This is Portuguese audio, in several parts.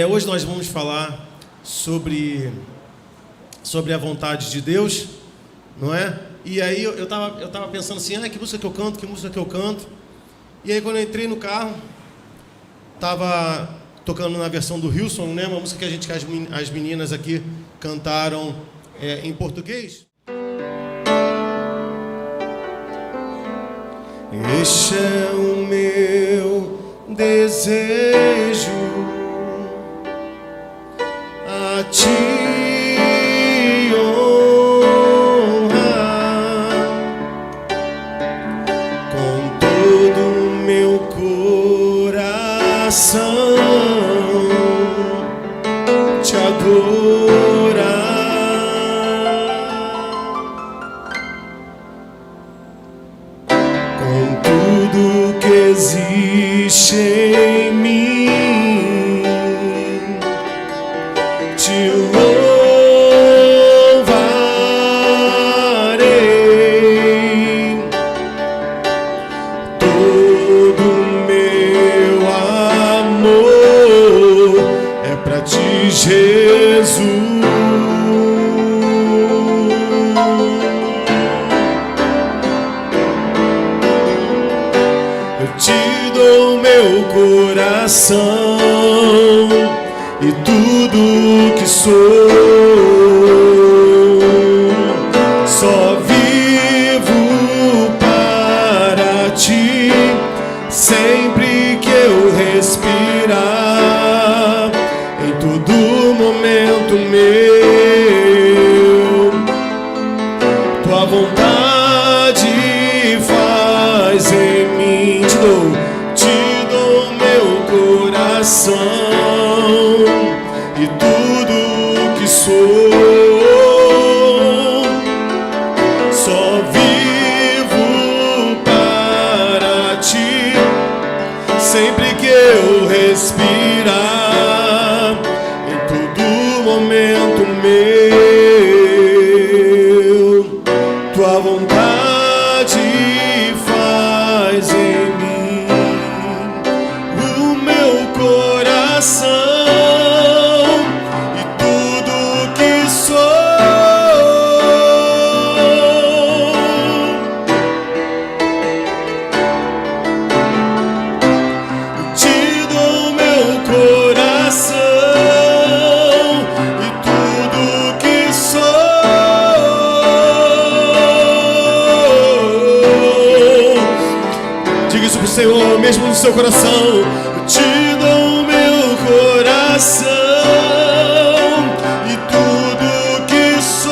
Hoje nós vamos falar sobre a vontade de Deus, não é? E aí eu tava pensando assim, que música que eu canto. E aí quando eu entrei no carro, tava tocando na versão do Hilson, né? Uma música que as meninas aqui cantaram em português. Este é o meu desejo, a ti honrar com todo o meu coração, te adorar com tudo que existe em mim, te louvarei. Todo meu amor é pra ti, Jesus. Eu te dou meu coração e tudo que sou. Só vivo para ti, sempre que eu respirar, em todo momento meu, tua vontade faz em mim. Te dou meu coração e tudo que sou. Só vivo para ti, sempre que eu respirar, em todo momento meu, tua vontade faz em mim. O meu coração e tudo que sou. Te dou meu coração e tudo que sou. Diga isso pro Senhor, mesmo no seu coração. Eu te dou meu coração e tudo que sou.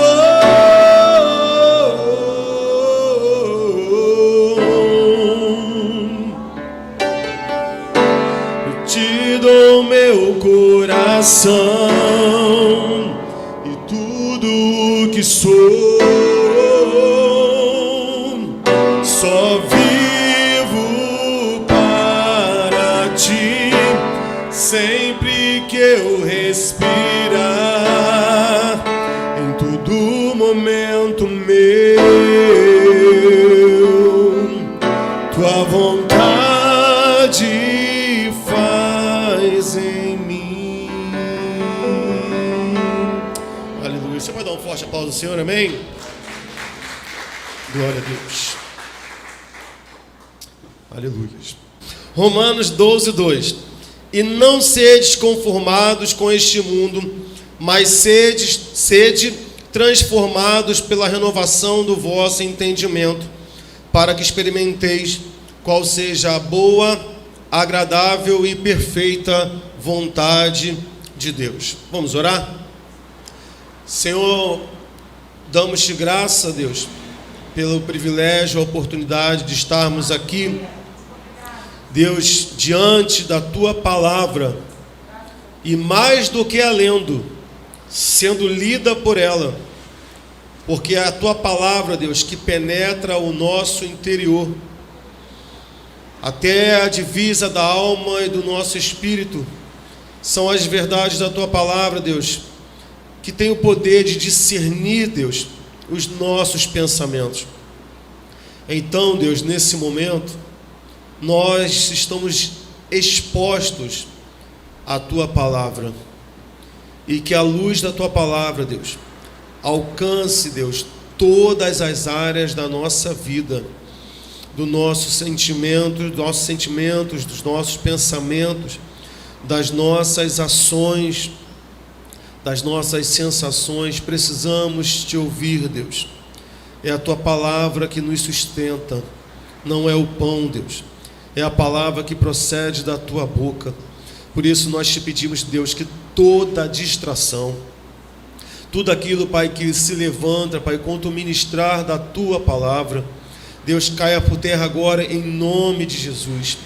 Eu te dou meu coração e tudo que sou. Só vivo para ti, sempre que eu respirar, em todo momento meu, tua vontade faz em mim. Aleluia. Você vai dar um forte aplauso ao Senhor, amém? Glória a Deus. Aleluia. Romanos 12:2. E não sedes conformados com este mundo, mas sede transformados pela renovação do vosso entendimento, para que experimenteis qual seja a boa, agradável e perfeita vontade de Deus. Vamos orar? Senhor, damos-te graça, Deus, pelo privilégio, a oportunidade de estarmos aqui, Deus, diante da tua palavra, e mais do que a lendo, sendo lida por ela, porque é a tua palavra, Deus, que penetra o nosso interior, até a divisa da alma e do nosso espírito. São as verdades da tua palavra, Deus, que tem o poder de discernir, Deus, os nossos pensamentos. Então, Deus, nesse momento, nós estamos expostos a Tua palavra. E que a luz da Tua palavra, Deus, alcance, Deus, todas as áreas da nossa vida, dos nossos sentimentos, dos nossos pensamentos, das nossas ações, das nossas sensações. Precisamos Te ouvir, Deus. É a Tua palavra que nos sustenta, não é o pão, Deus. É a palavra que procede da Tua boca. Por isso nós Te pedimos, Deus, que toda distração, tudo aquilo, Pai, que se levanta, Pai, contra o ministrar da Tua palavra, Deus, caia por terra agora em nome de Jesus.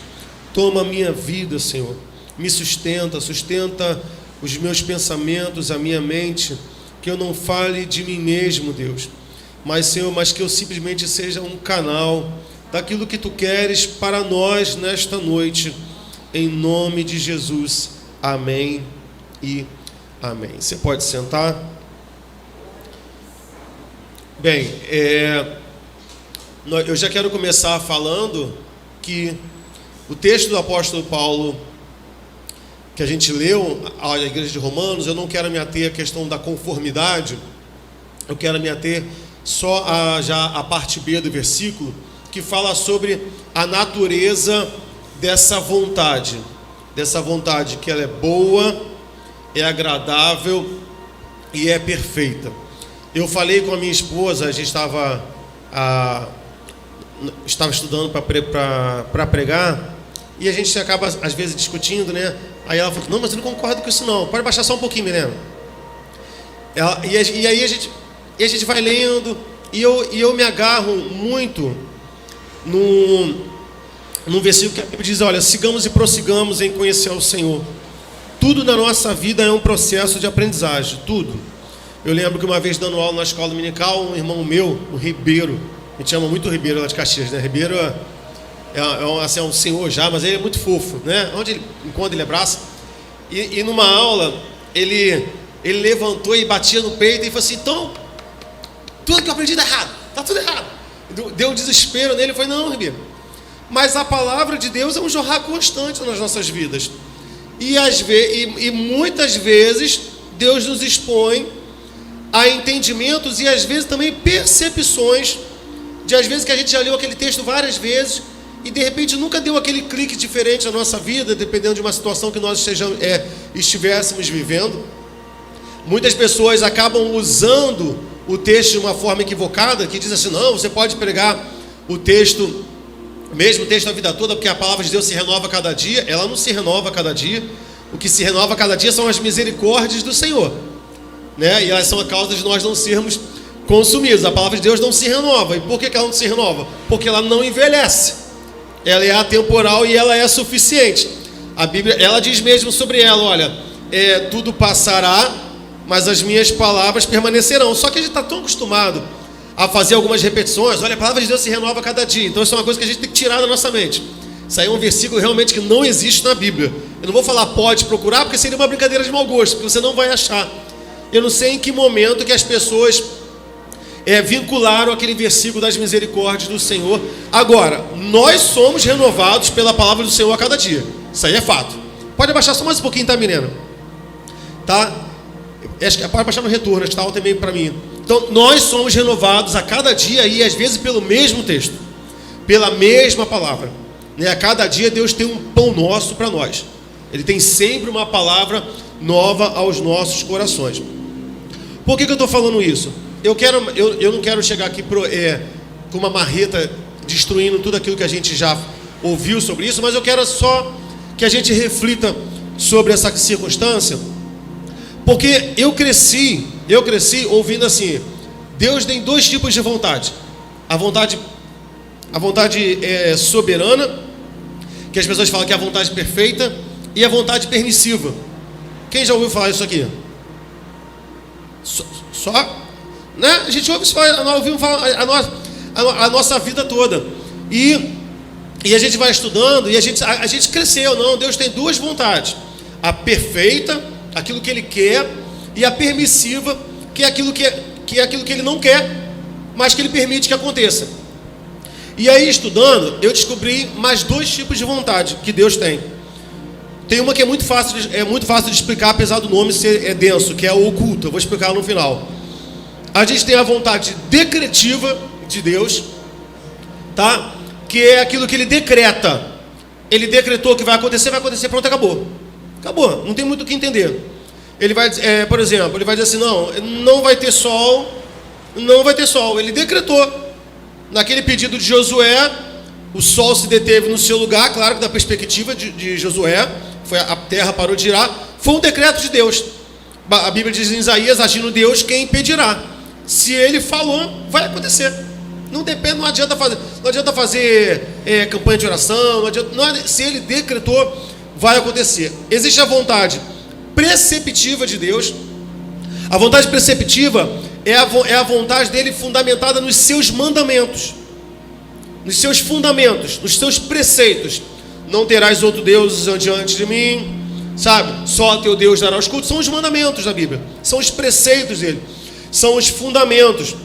Toma a minha vida, Senhor. Me sustenta os meus pensamentos, a minha mente, que eu não fale de mim mesmo, Deus, mas, Senhor, que eu simplesmente seja um canal daquilo que Tu queres para nós nesta noite, em nome de Jesus. Amém e amém. Você pode sentar. Bem, eu já quero começar falando que o texto do apóstolo Paulo que a gente leu à igreja de Romanos, eu não quero me ater à questão da conformidade, eu quero me ater só a parte B do versículo, que fala sobre a natureza dessa vontade que ela é boa, é agradável e é perfeita. Eu falei com a minha esposa, a gente estava estudando para pregar, e a gente acaba às vezes discutindo, né? Aí ela falou: não, mas eu não concordo com isso não, pode baixar só um pouquinho, Milena. E aí a gente vai lendo, e eu me agarro muito num versículo que a Bíblia diz: olha, sigamos e prossigamos em conhecer o Senhor. Tudo na nossa vida é um processo de aprendizagem, tudo. Eu lembro que uma vez dando aula na escola dominical, um irmão meu, o Ribeiro, a gente chama muito o Ribeiro lá de Caxias, né? Ribeiro é um senhor já, mas ele é muito fofo, né? Enquanto ele abraça. E numa aula, ele levantou e batia no peito e falou assim: então, tudo que eu aprendi está errado, está tudo errado. Deu um desespero nele. Eu falei: não, Ribeiro, mas a palavra de Deus é um jorrar constante nas nossas vidas. E muitas vezes Deus nos expõe a entendimentos e às vezes também percepções de às vezes que a gente já leu aquele texto várias vezes e de repente nunca deu aquele clique diferente na nossa vida, dependendo de uma situação que nós estivéssemos vivendo. Muitas pessoas acabam usando o texto de uma forma equivocada, que diz assim: não, você pode pregar o texto, mesmo texto a vida toda, porque a palavra de Deus se renova a cada dia. Ela não se renova a cada dia. O que se renova a cada dia são as misericórdias do Senhor, né? E elas são a causa de nós não sermos consumidos. A palavra de Deus não se renova. E por que ela não se renova? Porque ela não envelhece. Ela é atemporal e ela é suficiente. A Bíblia, ela diz mesmo sobre ela: olha, tudo passará, mas as minhas palavras permanecerão. Só que a gente está tão acostumado a fazer algumas repetições. Olha, a palavra de Deus se renova a cada dia. Então isso é uma coisa que a gente tem que tirar da nossa mente. Isso aí é um versículo realmente que não existe na Bíblia. Eu não vou falar pode procurar, porque seria uma brincadeira de mau gosto, porque você não vai achar. Eu não sei em que momento que as pessoas vincularam aquele versículo das misericórdias do Senhor. Agora, nós somos renovados pela palavra do Senhor a cada dia. Isso aí é fato. Pode abaixar só mais um pouquinho, tá, menina? Tá? Pode abaixar no retorno, acho que tá alto também para mim. Então, nós somos renovados a cada dia e às vezes pelo mesmo texto, pela mesma palavra, né? A cada dia Deus tem um pão nosso para nós. Ele tem sempre uma palavra nova aos nossos corações. Por que eu estou falando isso? Eu não quero chegar aqui com uma marreta destruindo tudo aquilo que a gente já ouviu sobre isso, mas eu quero só que a gente reflita sobre essa circunstância, porque eu cresci ouvindo assim: Deus tem dois tipos de vontade. A vontade soberana, que as pessoas falam que é a vontade perfeita, e a vontade permissiva. Quem já ouviu falar isso aqui? Só, né? A gente ouve isso, nós ouvimos falar a nossa vida toda. E a gente vai estudando e a gente cresceu. Não, Deus tem duas vontades: a perfeita, aquilo que Ele quer, e a permissiva, que é aquilo que Ele não quer, mas que Ele permite que aconteça. E aí, estudando, eu descobri mais dois tipos de vontade que Deus tem. Tem uma que é muito fácil de explicar, apesar do nome ser denso, que é o oculto. Eu vou explicar no final. A gente tem a vontade decretiva de Deus, tá? Que é aquilo que ele decreta. Ele decretou que vai acontecer, pronto, acabou. Acabou, não tem muito o que entender. Ele vai, por exemplo, ele vai dizer assim, não vai ter sol, não vai ter sol. Ele decretou. Naquele pedido de Josué, o sol se deteve no seu lugar, claro que da perspectiva de Josué, a terra parou de girar, foi um decreto de Deus. A Bíblia diz em Isaías, agindo Deus, quem impedirá? Se ele falou, vai acontecer. Não depende, não adianta fazer campanha de oração, se ele decretou, vai acontecer. Existe a vontade preceptiva de Deus. A vontade preceptiva é a vontade dele fundamentada nos seus mandamentos, nos seus fundamentos, nos seus preceitos. Não terás outro Deus diante de mim, sabe? Só teu Deus dará os cultos. São os mandamentos da Bíblia, são os preceitos dele, são os fundamentos.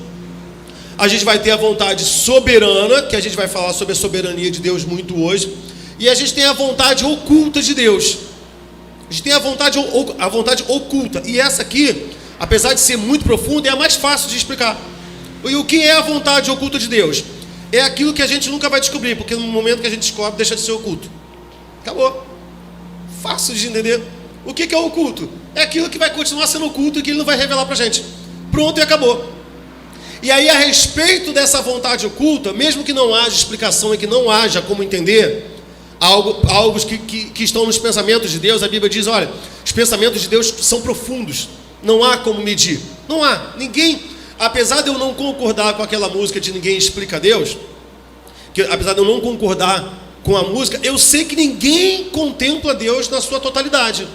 A gente vai ter a vontade soberana, que a gente vai falar sobre a soberania de Deus muito hoje. E a gente tem a vontade oculta de Deus. A gente tem a vontade oculta. E essa aqui, apesar de ser muito profunda, é a mais fácil de explicar. E o que é a vontade oculta de Deus? É aquilo que a gente nunca vai descobrir, porque no momento que a gente descobre, deixa de ser oculto. Acabou. Fácil de entender. O que é oculto? É aquilo que vai continuar sendo oculto e que ele não vai revelar pra gente. Pronto, e acabou. E aí, a respeito dessa vontade oculta, mesmo que não haja explicação e que não haja como entender, algo que estão nos pensamentos de Deus, a Bíblia diz, olha, os pensamentos de Deus são profundos, não há como medir, não há, ninguém, apesar de eu não concordar com aquela música de Ninguém Explica Deus, apesar de eu não concordar com a música, eu sei que ninguém contempla Deus na sua totalidade.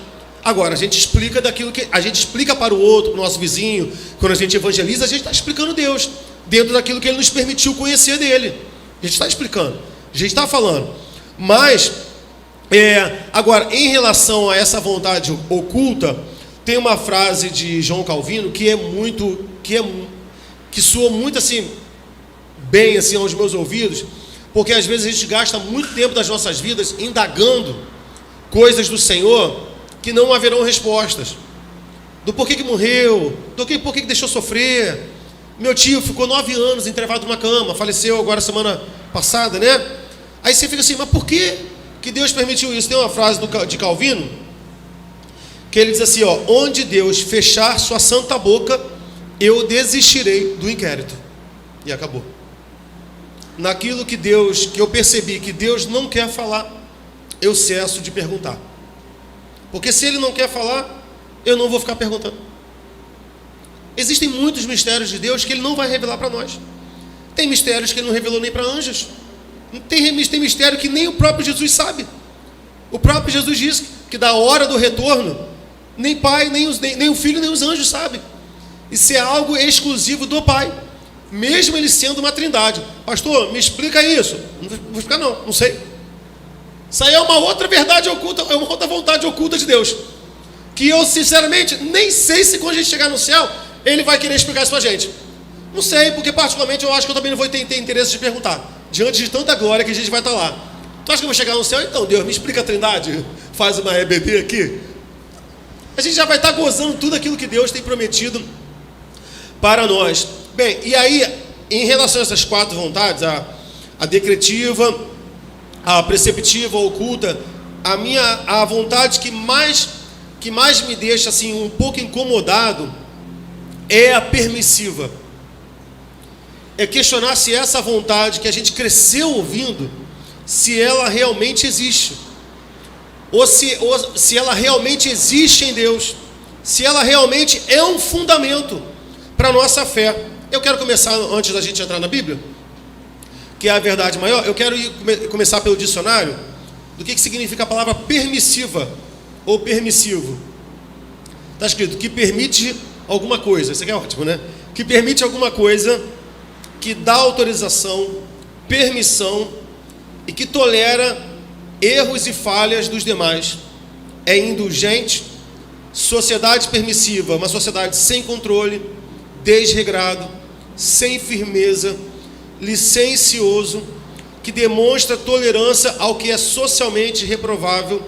Agora, a gente explica daquilo que a gente explica para o outro, para o nosso vizinho. Quando a gente evangeliza, a gente está explicando Deus, dentro daquilo que Ele nos permitiu conhecer dele. A gente está explicando, a gente está falando. Mas, agora, em relação a essa vontade oculta, tem uma frase de João Calvino que soa muito assim, bem assim aos meus ouvidos, porque às vezes a gente gasta muito tempo das nossas vidas indagando coisas do Senhor que não haverão respostas. Do porquê que morreu, porquê que deixou sofrer. Meu tio ficou 9 anos entrevado numa cama, faleceu agora semana passada, né? Aí você fica assim, mas por que Deus permitiu isso? Tem uma frase de Calvino, que ele diz assim, onde Deus fechar sua santa boca, eu desistirei do inquérito. E acabou. Naquilo que eu percebi que Deus não quer falar, eu cesso de perguntar. Porque se Ele não quer falar, eu não vou ficar perguntando. Existem muitos mistérios de Deus que Ele não vai revelar para nós. Tem mistérios que Ele não revelou nem para anjos. Tem mistério que nem o próprio Jesus sabe. O próprio Jesus diz que da hora do retorno, nem Pai, nem o Filho, nem os anjos sabem. Isso é algo exclusivo do Pai, mesmo Ele sendo uma trindade. Pastor, me explica isso. Não vou explicar não sei. Isso aí é uma outra verdade oculta, é uma outra vontade oculta de Deus, que eu sinceramente nem sei se quando a gente chegar no céu Ele vai querer explicar isso para a gente. Não sei, porque particularmente eu acho que eu também não vou ter interesse de perguntar, diante de tanta glória que a gente vai estar lá. Tu acha que eu vou chegar no céu? Então Deus, me explica a trindade, faz uma EBD aqui. A gente já vai estar gozando tudo aquilo que Deus tem prometido para nós. Bem, e aí, em relação a essas 4 vontades, a decretiva, a preceptiva, a oculta, a vontade que mais me deixa assim um pouco incomodado é a permissiva. É questionar se essa vontade que a gente cresceu ouvindo, se ela realmente existe, ou se ela realmente existe em Deus, se ela realmente é um fundamento para a nossa fé. Eu quero começar, antes da gente entrar na Bíblia, que é a verdade maior, eu quero começar pelo dicionário, do que significa a palavra permissiva, ou permissivo. Está escrito, que permite alguma coisa, isso aqui é ótimo, né? Que permite alguma coisa, que dá autorização, permissão, e que tolera erros e falhas dos demais. É indulgente, sociedade permissiva, uma sociedade sem controle, desregrado, sem firmeza, licencioso, que demonstra tolerância ao que é socialmente reprovável,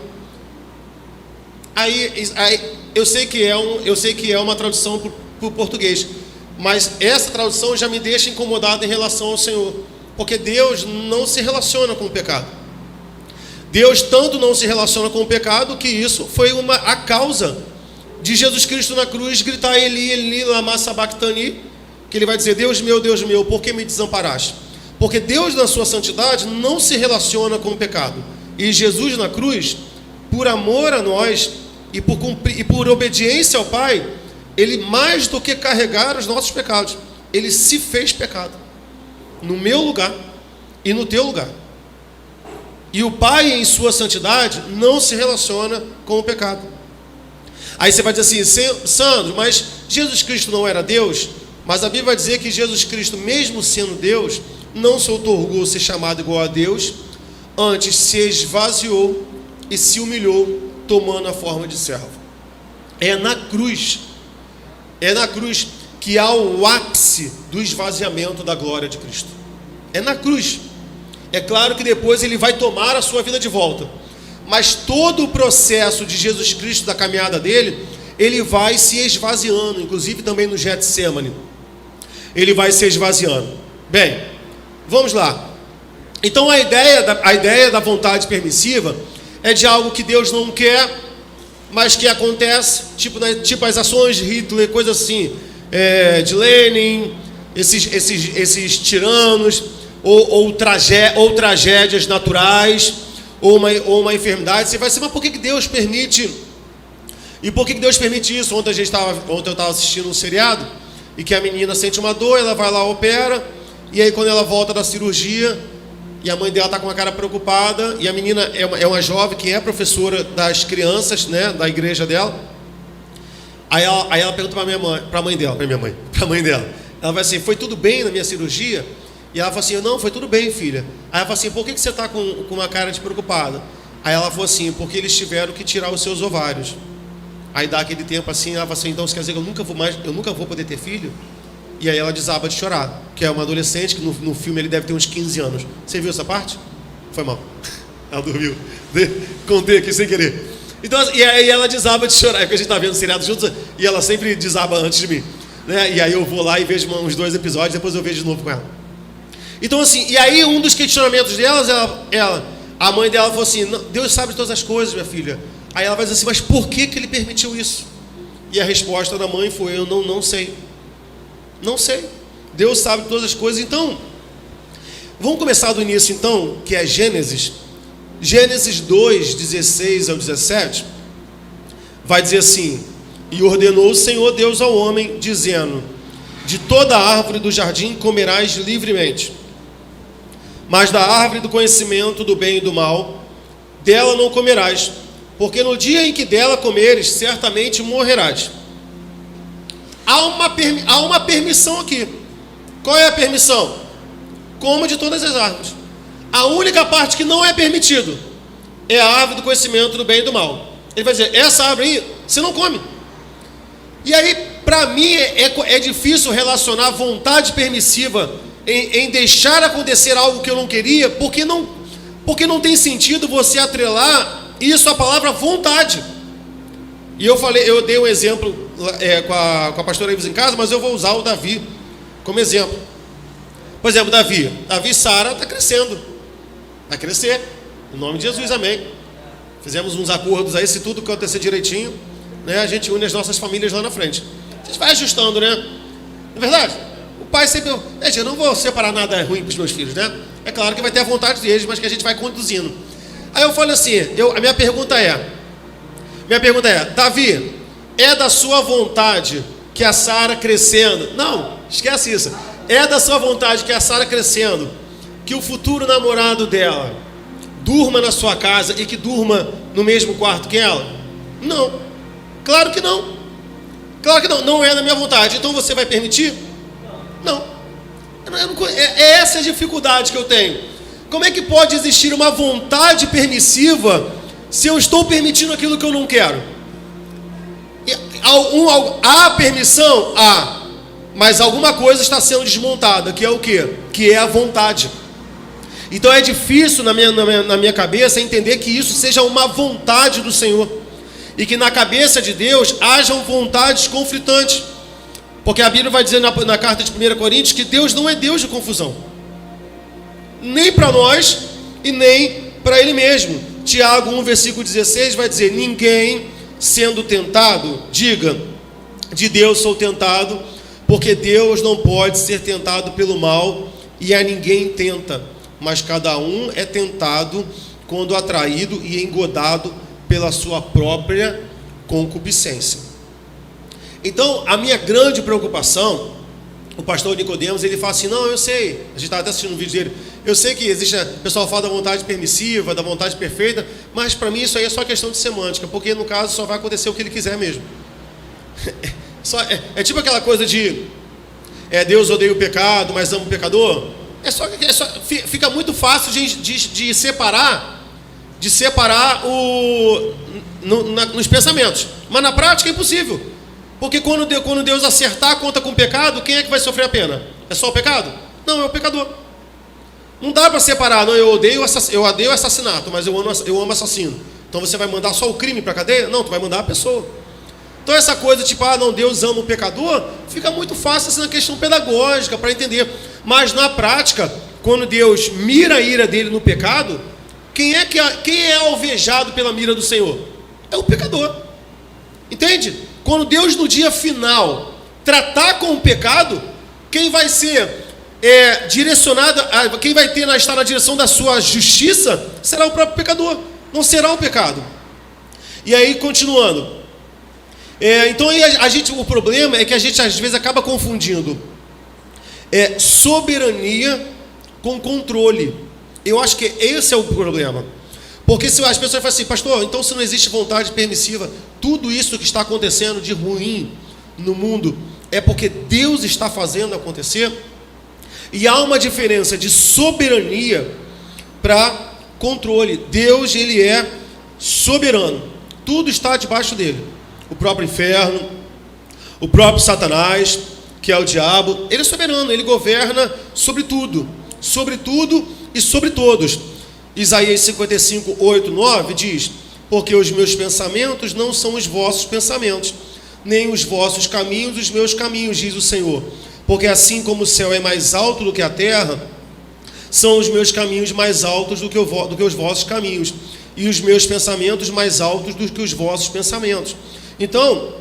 eu sei que é uma tradução para o português, mas essa tradução já me deixa incomodado em relação ao Senhor, porque Deus não se relaciona com o pecado. Deus tanto não se relaciona com o pecado que isso foi a causa de Jesus Cristo na cruz gritar Eli, Eli, lama sabachthani, que ele vai dizer, Deus meu, por que me desamparaste? Porque Deus na sua santidade não se relaciona com o pecado. E Jesus na cruz, por amor a nós e por obediência ao Pai, ele mais do que carregar os nossos pecados, ele se fez pecado no meu lugar e no teu lugar. E o Pai em sua santidade não se relaciona com o pecado. Aí você vai dizer assim, Sandro, mas Jesus Cristo não era Deus? Mas a Bíblia vai dizer que Jesus Cristo, mesmo sendo Deus, não se outorgou ser chamado igual a Deus, antes se esvaziou e se humilhou, tomando a forma de servo. É na cruz que há o ápice do esvaziamento da glória de Cristo. É na cruz. É claro que depois ele vai tomar a sua vida de volta, mas todo o processo de Jesus Cristo, da caminhada dele, ele vai se esvaziando, inclusive também no Getsemane, ele vai se esvaziando. Bem, vamos lá. Então a ideia da vontade permissiva é de algo que Deus não quer, mas que acontece, tipo as ações de Hitler, coisa assim, de Lenin, esses tiranos, ou tragédias naturais, ou uma enfermidade. Você vai dizer, mas por que Deus permite? E por que Deus permite isso? Ontem eu estava assistindo um seriado, e que a menina sente uma dor, ela vai lá, opera, e aí quando ela volta da cirurgia, e a mãe dela está com uma cara preocupada, e a menina é uma jovem que é professora das crianças, né, da igreja dela. Aí ela pergunta para a mãe dela. Ela vai assim, foi tudo bem na minha cirurgia? E ela fala assim, não, foi tudo bem, filha. Aí ela fala assim, por que você está com uma cara de preocupada? Aí ela falou assim, porque eles tiveram que tirar os seus ovários. Aí dá aquele tempo assim, ela fala assim, então isso quer dizer que eu nunca vou poder ter filho? E aí ela desaba de chorar, que é uma adolescente, que no filme ele deve ter uns 15 anos. Você viu essa parte? Foi mal. Ela dormiu. Contei aqui sem querer. Então, e aí ela desaba de chorar, porque a gente está vendo seriado juntos, e ela sempre desaba antes de mim, né? E aí eu vou lá e vejo uns 2 episódios, depois eu vejo de novo com ela. Então assim, e aí um dos questionamentos delas, a mãe dela falou assim, Deus sabe de todas as coisas, minha filha. Aí ela vai dizer assim, mas por que ele permitiu isso? E a resposta da mãe foi, eu não sei. Não sei. Deus sabe de todas as coisas. Então, vamos começar do início então, que é Gênesis. Gênesis 2, 16 ao 17, vai dizer assim, e ordenou o Senhor Deus ao homem, dizendo, de toda árvore do jardim comerás livremente, mas da árvore do conhecimento do bem e do mal, dela não comerás, porque no dia em que dela comeres, certamente morrerás. Há uma permissão aqui. Qual é a permissão? Coma de todas as árvores. A única parte que não é permitido é a árvore do conhecimento do bem e do mal. Ele vai dizer, essa árvore aí, você não come. E aí, para mim, é difícil relacionar vontade permissiva em deixar acontecer algo que eu não queria, porque não tem sentido você atrelar isso à palavra vontade. E eu dei um exemplo com a pastora Ives em casa, mas eu vou usar o Davi como exemplo. Por exemplo, Davi e Sara está crescendo. Vai crescer. Em nome de Jesus, amém. Fizemos uns acordos aí, se tudo acontecer direitinho, né, a gente une as nossas famílias lá na frente. A gente vai ajustando, né? Não é verdade? O pai sempre... eu não vou separar nada ruim para os meus filhos, né? É claro que vai ter a vontade deles, mas que a gente vai conduzindo. Aí eu falo assim, a minha pergunta é, Davi, é da sua vontade que a Sara crescendo... Não, esquece isso. É da sua vontade que a Sara crescendo, que o futuro namorado dela durma na sua casa e que durma no mesmo quarto que ela? Não. Claro que não. Claro que não. Não é da minha vontade. Então você vai permitir? Não. É essa a dificuldade que eu tenho. Como é que pode existir uma vontade permissiva se eu estou permitindo aquilo que eu não quero? Há permissão? Há. Mas alguma coisa está sendo desmontada, que é o quê? Que é a vontade. Então é difícil na minha cabeça entender que isso seja uma vontade do Senhor. e que na cabeça de Deus hajam vontades conflitantes. Porque a Bíblia vai dizer na carta de 1 Coríntios que Deus não é Deus de confusão, nem para nós e nem para Ele mesmo. Tiago 1, versículo 16 vai dizer: ninguém sendo tentado, diga, de Deus sou tentado, porque Deus não pode ser tentado pelo mal, e a ninguém tenta, mas cada um é tentado quando atraído e engodado pela sua própria concupiscência. Então, a minha grande preocupação, o pastor Nicodemos, ele fala assim: não, eu sei, a gente estava até assistindo um vídeo dele, eu sei que existe, o pessoal fala da vontade permissiva, da vontade perfeita, mas para mim isso aí é só questão de semântica, porque no caso só vai acontecer o que ele quiser mesmo. É tipo aquela coisa de Deus odeia o pecado, mas ama o pecador. Fica muito fácil de separar nos pensamentos, mas na prática é impossível, porque quando Deus acertar a conta com o pecado, quem é que vai sofrer a pena? É só o pecado? Não, é o pecador. Não dá para separar. Não, eu odeio assassinato, mas eu amo assassino. Então você vai mandar só o crime para a cadeia? Não, tu vai mandar a pessoa. Então essa coisa tipo, não, Deus ama o pecador, fica muito fácil assim, na questão pedagógica para entender. Mas na prática, quando Deus mira a ira dele no pecado, quem é alvejado pela mira do Senhor? É o pecador. Entende? Quando Deus no dia final tratar com o pecado, quem vai ser direcionado, quem vai estar na direção da sua justiça, será o próprio pecador, não será o pecado. E aí, continuando. Então o problema é que a gente às vezes acaba confundindo soberania com controle. Eu acho que esse é o problema. Porque se as pessoas falam assim: pastor, então se não existe vontade permissiva, tudo isso que está acontecendo de ruim no mundo é porque Deus está fazendo acontecer? E há uma diferença de soberania para controle. Deus, ele é soberano, tudo está debaixo dele. O próprio inferno, o próprio Satanás, que é o diabo, ele é soberano, ele governa sobre tudo e sobre todos. Isaías 55, 8, 9 diz: porque os meus pensamentos não são os vossos pensamentos, nem os vossos caminhos os meus caminhos, diz o Senhor. Porque assim como o céu é mais alto do que a terra, são os meus caminhos mais altos do que os vossos caminhos, e os meus pensamentos mais altos do que os vossos pensamentos. Então,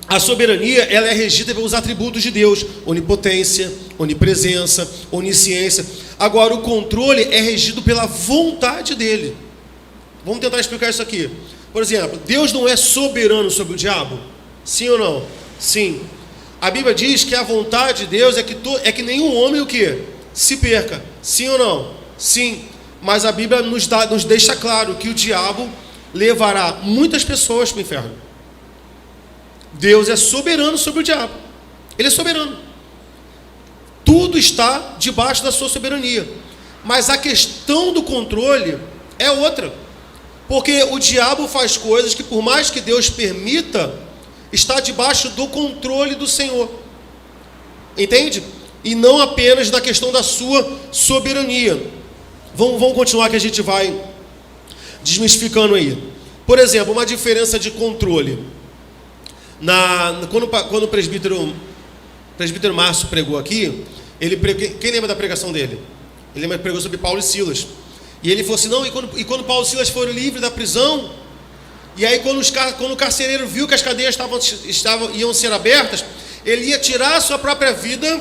a soberania, ela é regida pelos atributos de Deus: onipotência, onipresença, onisciência. Agora, o controle é regido pela vontade dele. Vamos tentar explicar isso aqui. Por exemplo, Deus não é soberano sobre o diabo? Sim ou não? Sim. A Bíblia diz que a vontade de Deus é que nenhum homem o quê? Se perca. Sim ou não? Sim. Mas a Bíblia nos deixa claro que o diabo levará muitas pessoas para o inferno. Deus é soberano sobre o diabo. Ele é soberano. Tudo está debaixo da sua soberania. Mas a questão do controle é outra. Porque o diabo faz coisas que, por mais que Deus permita, está debaixo do controle do Senhor. Entende? E não apenas na questão da sua soberania. Vamos continuar que a gente vai desmistificando aí. Por exemplo, uma diferença de controle. Quando o presbítero Márcio pregou aqui, quem lembra da pregação dele? Ele pregou sobre Paulo e Silas. E ele falou assim: não, e quando Paulo e Silas foram livres da prisão, e aí quando o carcereiro viu que as cadeias iam ser abertas, ele ia tirar a sua própria vida.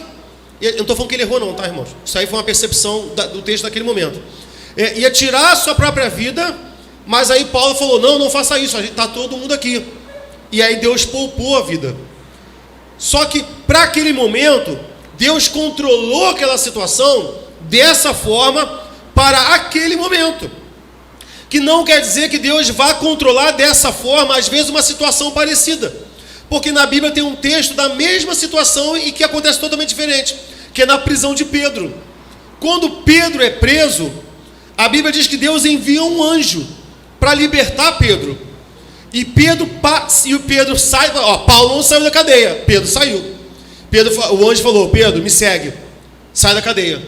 Eu não estou falando que ele errou não, tá, irmãos? Isso aí foi uma percepção do texto naquele momento. Ia tirar a sua própria vida, mas aí Paulo falou: não faça isso, está todo mundo aqui. E aí Deus poupou a vida. Só que para aquele momento, Deus controlou aquela situação dessa forma para aquele momento. Que não quer dizer que Deus vá controlar dessa forma, às vezes, uma situação parecida. Porque na Bíblia tem um texto da mesma situação e que acontece totalmente diferente, que é na prisão de Pedro. Quando Pedro é preso, a Bíblia diz que Deus envia um anjo para libertar Pedro. E o Pedro sai, Paulo não saiu da cadeia, Pedro saiu. O anjo falou: Pedro, me segue, sai da cadeia.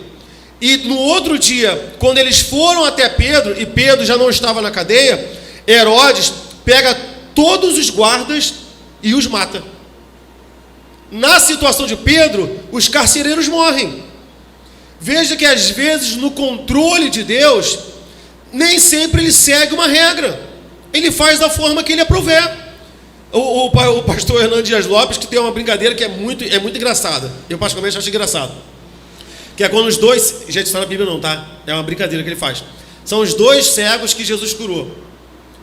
E no outro dia, quando eles foram até Pedro, e Pedro já não estava na cadeia, Herodes pega todos os guardas e os mata. Na situação de Pedro, os carcereiros morrem. Veja que às vezes no controle de Deus, nem sempre ele segue uma regra. Ele faz da forma que ele aprouver. O pastor Hernando Dias Lopes, que tem uma brincadeira que é muito engraçada. Eu particularmente acho engraçado. Que é quando os dois... Gente, isso não é na Bíblia não, tá? É uma brincadeira que ele faz. São os dois cegos que Jesus curou.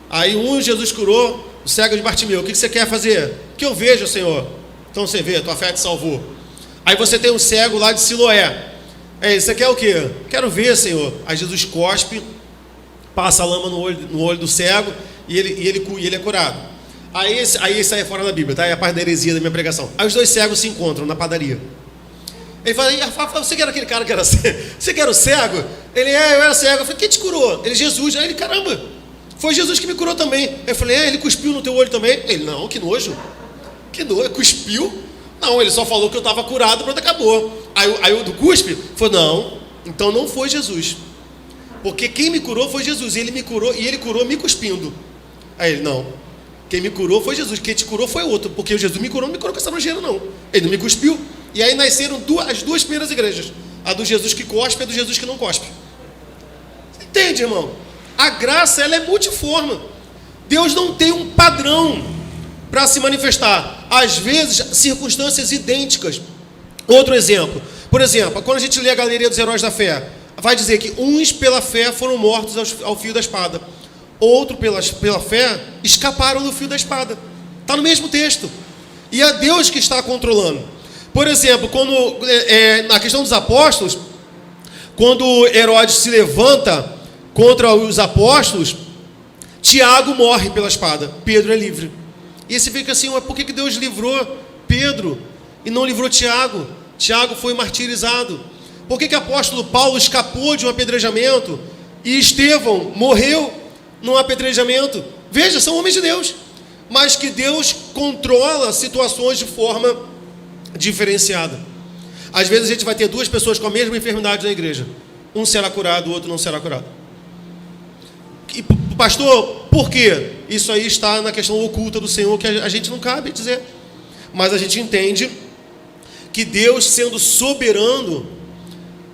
Aí Jesus curou, o cego de Bartimeu. O que você quer fazer? Que eu vejo, Senhor. Então você vê, tua fé te salvou. Aí você tem um cego lá de Siloé. Você quer o quê? Quero ver, Senhor. Aí Jesus cospe, passa a lama no olho do cego e ele é curado. Aí isso aí é fora da Bíblia, tá? É a parte da heresia da minha pregação. Aí os dois cegos se encontram na padaria. Ele fala, você que era aquele cara que era cego? Você que era o cego? Ele, eu era cego. Eu falei, quem te curou? Ele, Jesus. Aí ele, caramba, foi Jesus que me curou também. Eu falei, ele cuspiu no teu olho também? Ele, não, que nojo. Que nojo, cuspiu? Não, ele só falou que eu estava curado, pronto, acabou. Aí o do cuspe falou, não, então não foi Jesus. Porque quem me curou foi Jesus. Ele me curou e ele curou me cuspindo. Aí ele, não, quem me curou foi Jesus. Quem te curou foi outro. Porque o Jesus me curou, não me curou com essa nojeira, não. Ele não me cuspiu. E aí nasceram as duas primeiras igrejas. A do Jesus que cospe e a do Jesus que não cospe. Você entende, irmão? A graça, ela é multiforme. Deus não tem um padrão para se manifestar. Às vezes, circunstâncias idênticas. Outro exemplo. Por exemplo, quando a gente lê a Galeria dos Heróis da Fé, vai dizer que uns pela fé foram mortos ao fio da espada. Outros pela fé escaparam do fio da espada. Está no mesmo texto. E é Deus que está controlando. Por exemplo, na questão dos apóstolos, quando Herodes se levanta contra os apóstolos, Tiago morre pela espada, Pedro é livre. E aí você fica assim, por que Deus livrou Pedro e não livrou Tiago? Tiago foi martirizado. Por que o apóstolo Paulo escapou de um apedrejamento e Estevão morreu num apedrejamento? Veja, são homens de Deus, mas que Deus controla situações de forma diferenciada. Às vezes a gente vai ter duas pessoas com a mesma enfermidade na igreja. Um será curado, o outro não será curado. E, pastor, por quê? Isso aí está na questão oculta do Senhor, que a gente não cabe dizer. Mas a gente entende que Deus, sendo soberano,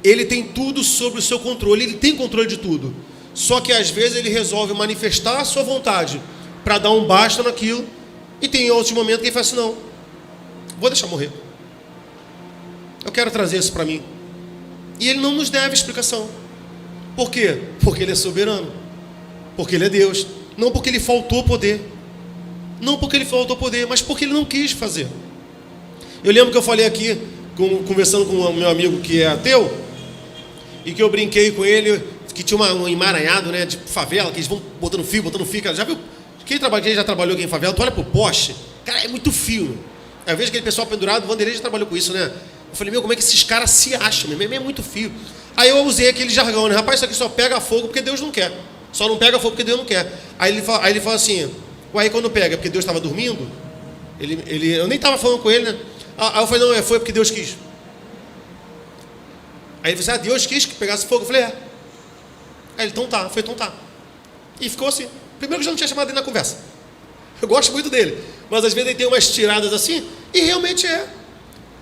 Ele tem tudo sob o seu controle. Ele tem controle de tudo. Só que às vezes Ele resolve manifestar a sua vontade para dar um basta naquilo. E tem outros momentos que Ele fala assim, não, vou deixar morrer. Eu quero trazer isso para mim. E Ele não nos deve explicação. Por quê? Porque Ele é soberano. Porque Ele é Deus. Não porque Ele faltou poder. Não porque Ele faltou poder, mas porque Ele não quis fazer. Eu lembro que eu falei aqui, conversando com o meu amigo que é ateu, e que eu brinquei com ele, que tinha um emaranhado, né, de favela, que eles vão botando fio. Cara, já viu? Quem já trabalhou aqui em favela, tu olha pro poste, cara, é muito fio. Eu vejo aquele pessoal pendurado, o Vanderlei já trabalhou com isso, né? Eu falei, como é que esses caras se acham? É muito fio. Aí eu usei aquele jargão, né? Rapaz, isso aqui só pega fogo porque Deus não quer. Só não pega fogo porque Deus não quer. Aí ele fala assim, aí quando pega, porque Deus estava dormindo? Eu nem estava falando com ele, né? Aí eu falei, não, foi porque Deus quis. Aí ele falou assim, Deus quis que pegasse fogo? Eu falei, é. Aí ele, então tá. E ficou assim. Primeiro que eu já não tinha chamado ele na conversa. Eu gosto muito dele. Mas às vezes ele tem umas tiradas assim, e realmente é.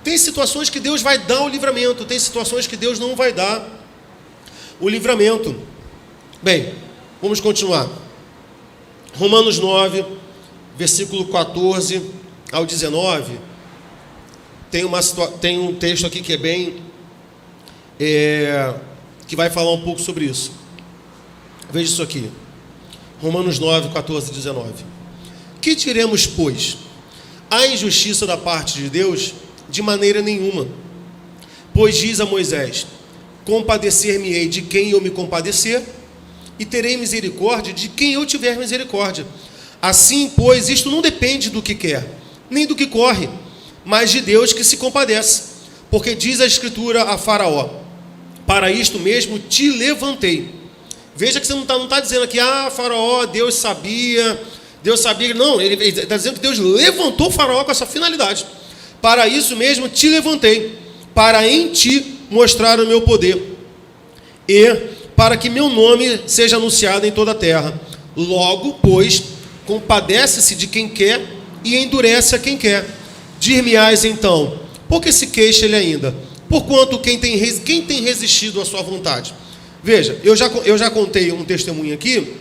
Tem situações que Deus vai dar o livramento, tem situações que Deus não vai dar o livramento. Bem, vamos continuar. Romanos 9, versículo 14 ao 19. Tem um texto aqui que é bem... que vai falar um pouco sobre isso. Veja isso aqui. Romanos 9, 14 e 19. Que diremos, pois? Há injustiça da parte de Deus? De maneira nenhuma. Pois diz a Moisés, compadecer-me-ei de quem eu me compadecer, e terei misericórdia de quem eu tiver misericórdia. Assim, pois, isto não depende do que quer, nem do que corre, mas de Deus que se compadece. Porque diz a Escritura a Faraó, para isto mesmo te levantei. Veja que você não está dizendo aqui, Faraó, Deus sabia, não, ele está dizendo que Deus levantou o Faraó com essa finalidade. Para isso mesmo te levantei, para em ti mostrar o meu poder, e para que meu nome seja anunciado em toda a terra. Logo, pois, compadece-se de quem quer e endurece a quem quer. Dir-me-ás então, por que se queixa ele ainda? Porquanto quem tem resistido à sua vontade? Veja, eu já contei um testemunho aqui,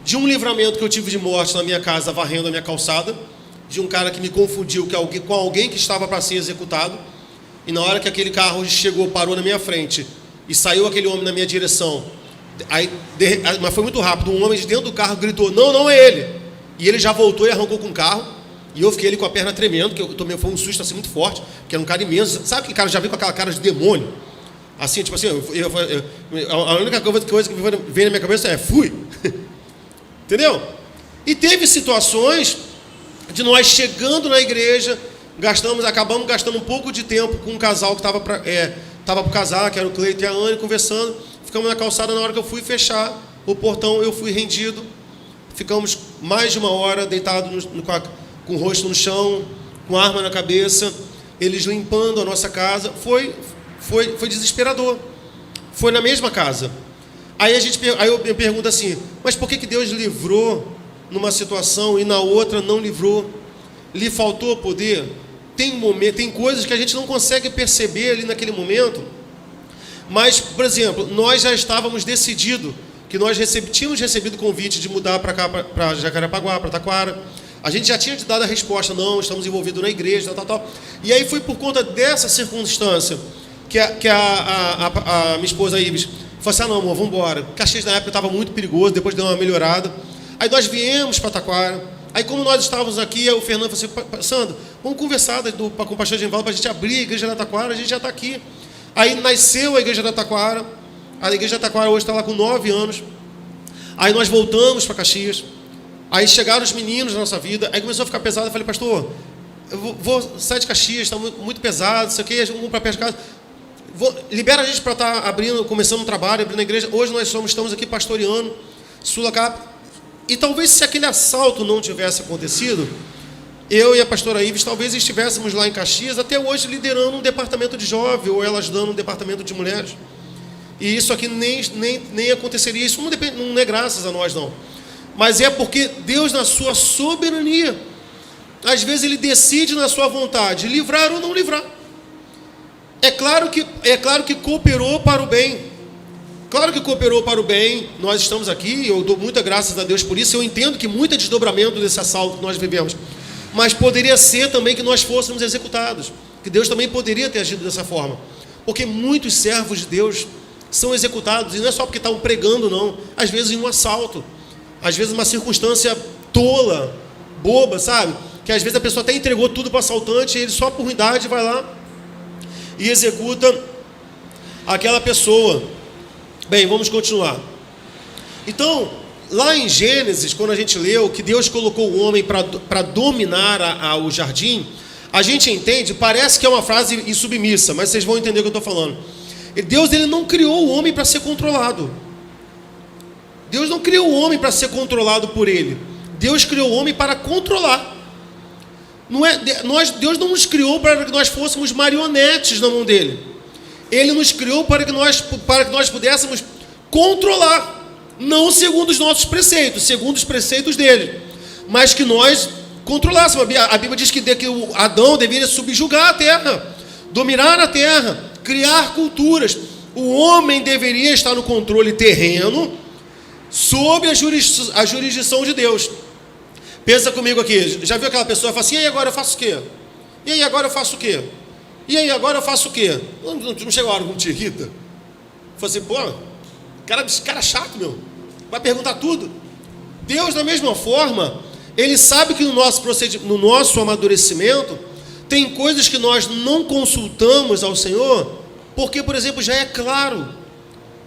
de um livramento que eu tive de morte na minha casa, varrendo a minha calçada, de um cara que me confundiu com alguém que estava para ser executado, e na hora que aquele carro chegou, parou na minha frente, e saiu aquele homem na minha direção, mas foi muito rápido, um homem de dentro do carro gritou, não é ele, e ele já voltou e arrancou com o carro, e eu fiquei ali com a perna tremendo, que eu tomei, foi um susto assim muito forte, porque era um cara imenso, sabe que cara já veio com aquela cara de demônio, assim, tipo assim, a única coisa que veio na minha cabeça é, fui, entendeu? E teve situações de nós chegando na igreja, acabamos gastando um pouco de tempo com um casal que estava para casar, que era o Cleiton e a Anne, conversando, ficamos na calçada, na hora que eu fui fechar o portão, eu fui rendido, ficamos mais de uma hora deitados com o rosto no chão, com a arma na cabeça, eles limpando a nossa casa, foi desesperador, foi na mesma casa. Aí eu me pergunto assim, mas por que Deus livrou numa situação e na outra não livrou? Lhe faltou poder? Tem coisas que a gente não consegue perceber ali naquele momento, mas, por exemplo, nós já estávamos decididos, que nós tínhamos recebido o convite de mudar para cá, para Jacarepaguá, para Taquara. A gente já tinha dado a resposta, não, estamos envolvidos na igreja, tal. E aí foi por conta dessa circunstância que a minha esposa Ives falou assim, não, amor, vamos embora. Caxias na época estava muito perigoso, depois deu uma melhorada. Aí nós viemos para Taquara. Aí como nós estávamos aqui, o Fernando falou assim, Sandro, vamos conversar com o pastor Genivaldo para a gente abrir a igreja da Taquara, a gente já está aqui. Aí nasceu a igreja da Taquara. A igreja da Taquara hoje está lá com 9 anos. Aí nós voltamos para Caxias. Aí chegaram os meninos na nossa vida. Aí começou a ficar pesado. Eu falei, pastor, eu vou sair de Caxias, está muito pesado, isso aqui, vamos para perto de casa. Libera a gente para estar começando um trabalho, abrindo a igreja. Hoje nós estamos aqui pastoreando, Sulacap. E talvez se aquele assalto não tivesse acontecido, eu e a pastora Ives talvez estivéssemos lá em Caxias, até hoje liderando um departamento de jovem, ou ela ajudando um departamento de mulheres. E isso aqui nem aconteceria. Isso não é graças a nós, não. Mas é porque Deus, na sua soberania, às vezes Ele decide na sua vontade livrar ou não livrar. É claro que cooperou para o bem. Claro que cooperou para o bem. Nós estamos aqui, eu dou muitas graças a Deus por isso. Eu entendo que muito é desdobramento desse assalto que nós vivemos. Mas poderia ser também que nós fôssemos executados. Que Deus também poderia ter agido dessa forma. Porque muitos servos de Deus são executados. E não é só porque estavam pregando, não. Às vezes em um assalto. Às vezes uma circunstância tola, boba, sabe? Que às vezes a pessoa até entregou tudo para o assaltante e ele só por ruindade vai lá e executa aquela pessoa. Bem, vamos continuar. Então, lá em Gênesis, quando a gente leu que Deus colocou o homem para dominar o jardim, a gente entende, parece que é uma frase insubmissa, mas vocês vão entender o que eu estou falando. Deus ele não criou o homem para ser controlado. Deus não criou o homem para ser controlado por ele. Deus criou o homem para controlar. Deus não nos criou para que nós fôssemos marionetes na mão dele. Ele nos criou para que nós pudéssemos controlar, não segundo os nossos preceitos, segundo os preceitos dele, mas que nós controlássemos. A Bíblia diz que Adão deveria subjugar a terra, dominar a terra, criar culturas. O homem deveria estar no controle terreno, sob a jurisdição de Deus. Pensa comigo aqui, já viu aquela pessoa que fala assim, e aí agora eu faço o quê? E aí agora eu faço o quê? E aí agora eu faço o quê? Não chega a hora que não te irrita? Fala assim, pô, cara chato, meu, vai perguntar tudo. Deus, da mesma forma, Ele sabe que no nosso amadurecimento, tem coisas que nós não consultamos ao Senhor, porque, por exemplo, já é claro.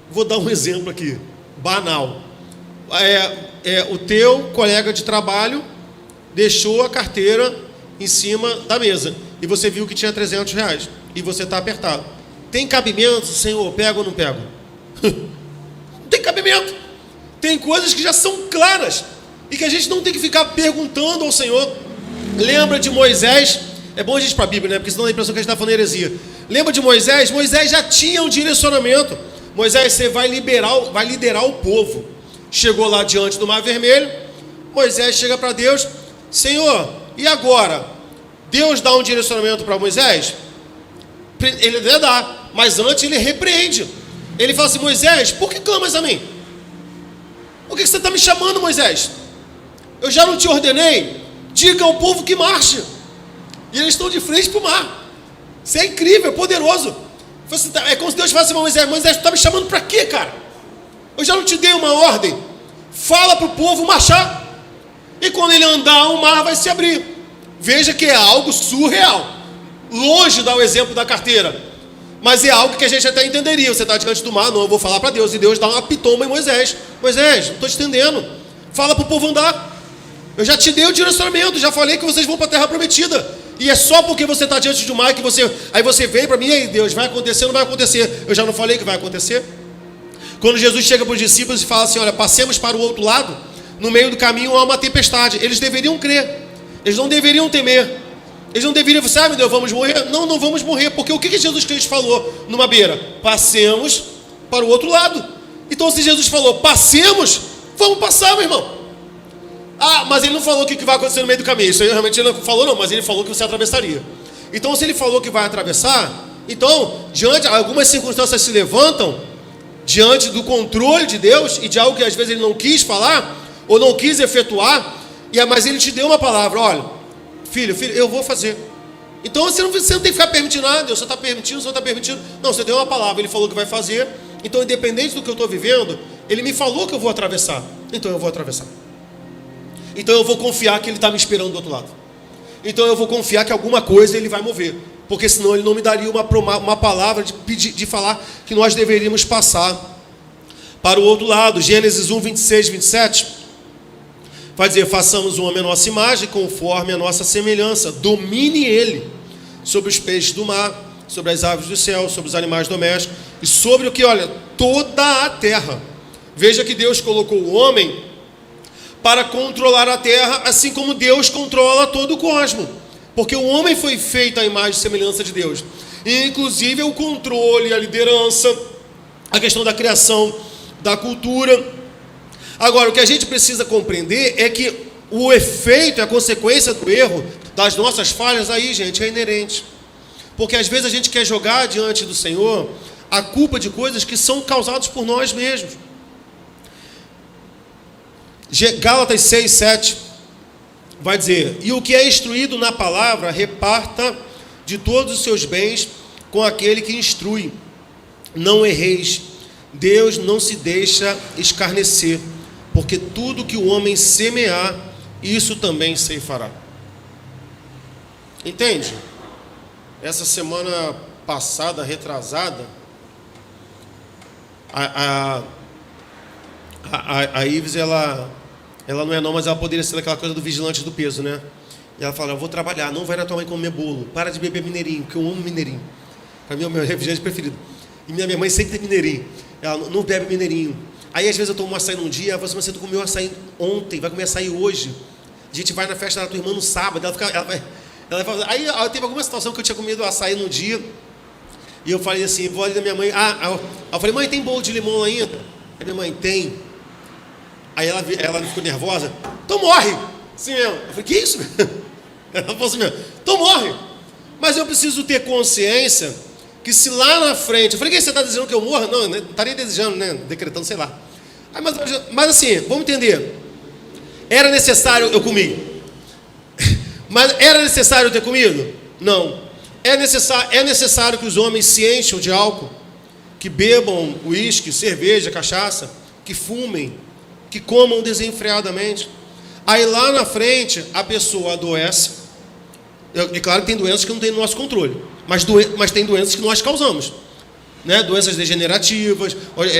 Vou dar um exemplo aqui, banal. O teu colega de trabalho deixou a carteira em cima da mesa e você viu que tinha R$300 e você está apertado. Tem cabimento, Senhor, pego ou não pego? Não tem cabimento. Tem coisas que já são claras e que a gente não tem que ficar perguntando ao Senhor. Lembra de Moisés? É bom a gente ir para a Bíblia, né? Porque senão dá a impressão que a gente está falando heresia. Lembra de Moisés? Moisés já tinha um direcionamento. Moisés, você vai liderar o povo. Chegou lá diante do Mar Vermelho, Moisés chega para Deus: Senhor, e agora? Deus dá um direcionamento para Moisés? Ele até dá, mas antes ele repreende. Ele fala assim: Moisés, por que clamas a mim? Por que você está me chamando, Moisés? Eu já não te ordenei? Diga ao povo que marche. E eles estão de frente para o mar. Isso é incrível, é poderoso. É como se Deus falasse para Moisés: Moisés, tu está me chamando para quê, cara? Eu já não te dei uma ordem. Fala para o povo marchar. E quando ele andar, o mar vai se abrir. Veja que é algo surreal. Longe dá o exemplo da carteira, mas é algo que a gente até entenderia. Você está diante do mar, não, eu vou falar para Deus. E Deus dá uma pitoma em Moisés: Moisés, não estou te entendendo. Fala para o povo andar. Eu já te dei o direcionamento, já falei que vocês vão para a terra prometida. E é só porque você está diante do mar que aí você vem para mim: ei, Deus, vai acontecer ou não vai acontecer? Eu já não falei que vai acontecer? Quando Jesus chega para os discípulos e fala assim: olha, passemos para o outro lado, no meio do caminho há uma tempestade. Eles deveriam crer, eles não deveriam temer. Eles não deveriam falar: ah, meu Deus, vamos morrer? Não, não vamos morrer, porque o que Jesus Cristo falou numa beira? Passemos para o outro lado. Então, se Jesus falou passemos, vamos passar, meu irmão. Ah, mas ele não falou o que vai acontecer no meio do caminho. Isso aí realmente ele não falou, não, mas ele falou que você atravessaria. Então, se ele falou que vai atravessar, então, diante algumas circunstâncias se levantam diante do controle de Deus e de algo que às vezes ele não quis falar ou não quis efetuar, mas ele te deu uma palavra: olha, filho, eu vou fazer. Então você não tem que ficar permitindo: ah, Deus, você está permitindo, você não está permitindo. Não, você deu uma palavra, ele falou que vai fazer. Então, independente do que eu estou vivendo, ele me falou que eu vou atravessar. Então eu vou atravessar. Então eu vou confiar que ele está me esperando do outro lado. Então eu vou confiar que alguma coisa ele vai mover, porque senão ele não me daria uma palavra de falar que nós deveríamos passar para o outro lado. Gênesis 1, 26, 27 vai dizer: façamos o homem à nossa imagem, conforme a nossa semelhança, domine ele sobre os peixes do mar, sobre as aves do céu, sobre os animais domésticos e sobre o que? Olha, toda a terra. Veja que Deus colocou o homem para controlar a terra, assim como Deus controla todo o cosmos, porque o homem foi feito à imagem e semelhança de Deus, e inclusive o controle, a liderança, a questão da criação, da cultura. Agora, o que a gente precisa compreender é que o efeito e a consequência do erro, das nossas falhas, aí, gente, é inerente, porque às vezes a gente quer jogar diante do Senhor a culpa de coisas que são causadas por nós mesmos. Gálatas 6, 7 vai dizer: e o que é instruído na palavra, reparta de todos os seus bens com aquele que instrui. Não erreis, Deus não se deixa escarnecer, porque tudo que o homem semear, isso também ceifará. Entende? Essa semana passada, retrasada, a Ives, ela não é não, mas ela poderia ser aquela coisa do vigilante do peso, né? E ela fala: eu vou trabalhar, não vai na tua mãe comer bolo, para de beber mineirinho, porque eu amo mineirinho. Para mim é o meu refrigerante preferido. E minha mãe sempre tem mineirinho. Ela não bebe mineirinho. Aí às vezes eu tomo um açaí num dia, ela fala assim: mas você não comeu açaí ontem, vai comer açaí hoje. A gente vai na festa da tua irmã no sábado. Ela vai, aí teve alguma situação que eu tinha comido açaí num dia, e eu falei assim, vou ali da minha mãe, eu falei: mãe, tem bolo de limão ainda? Aí minha mãe: tem. Aí ela ficou nervosa: então morre! Assim mesmo. Eu falei: que isso? Ela falou assim mesmo: então morre! Mas eu preciso ter consciência que se lá na frente... Eu falei: que você está desejando que eu morra? Não, não estaria desejando, né? Decretando, sei lá. Aí, mas assim, vamos entender. Era necessário eu comer? Mas era necessário eu ter comido? Não. É necessário que os homens se encham de álcool, que bebam uísque, cerveja, cachaça, que fumem, que comam desenfreadamente. Aí lá na frente a pessoa adoece. É claro que tem doenças que não tem no nosso controle, mas tem doenças que nós causamos, né? Doenças degenerativas,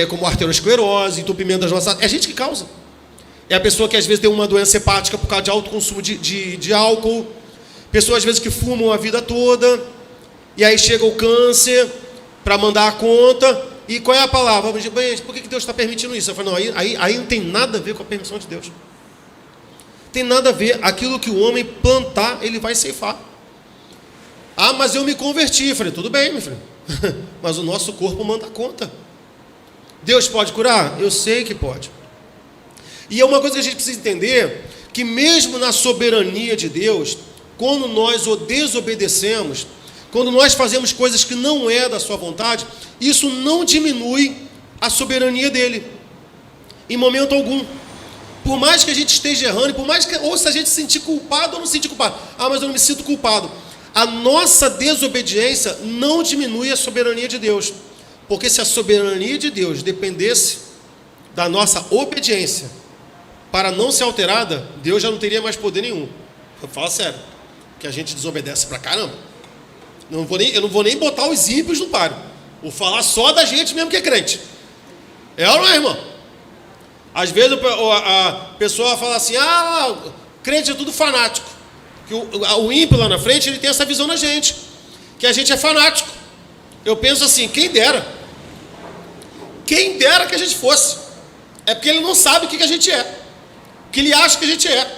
como arteriosclerose, entupimento das nossas... É a gente que causa. É a pessoa que às vezes tem uma doença hepática por causa de alto consumo de álcool. Pessoas às vezes que fumam a vida toda, e aí chega o câncer para mandar a conta. E qual é a palavra? Por que Deus está permitindo isso? Eu falo: não, aí não tem nada a ver com a permissão de Deus. Tem nada a ver. Aquilo que o homem plantar, ele vai ceifar. Ah, mas eu me converti. Eu falei: tudo bem, meu filho, mas o nosso corpo manda conta. Deus pode curar? Eu sei que pode. E é uma coisa que a gente precisa entender, que mesmo na soberania de Deus, quando nós o desobedecemos, quando nós fazemos coisas que não é da sua vontade, isso não diminui a soberania dele, em momento algum. Por mais que a gente esteja errando, por mais que, ou se a gente se sentir culpado ou não se sentir culpado, mas eu não me sinto culpado, a nossa desobediência não diminui a soberania de Deus, porque se a soberania de Deus dependesse da nossa obediência para não ser alterada, Deus já não teria mais poder nenhum. Eu falo sério, que a gente desobedece pra caramba. Eu não vou nem botar os ímpios no páreo, vou falar só da gente mesmo que é crente. É ou não é, irmão? Às vezes a pessoa fala assim, crente é tudo fanático. Que o ímpio lá na frente, ele tem essa visão na gente, que a gente é fanático. Eu penso assim, quem dera que a gente fosse. É porque ele não sabe o que a gente é, o que ele acha que a gente é.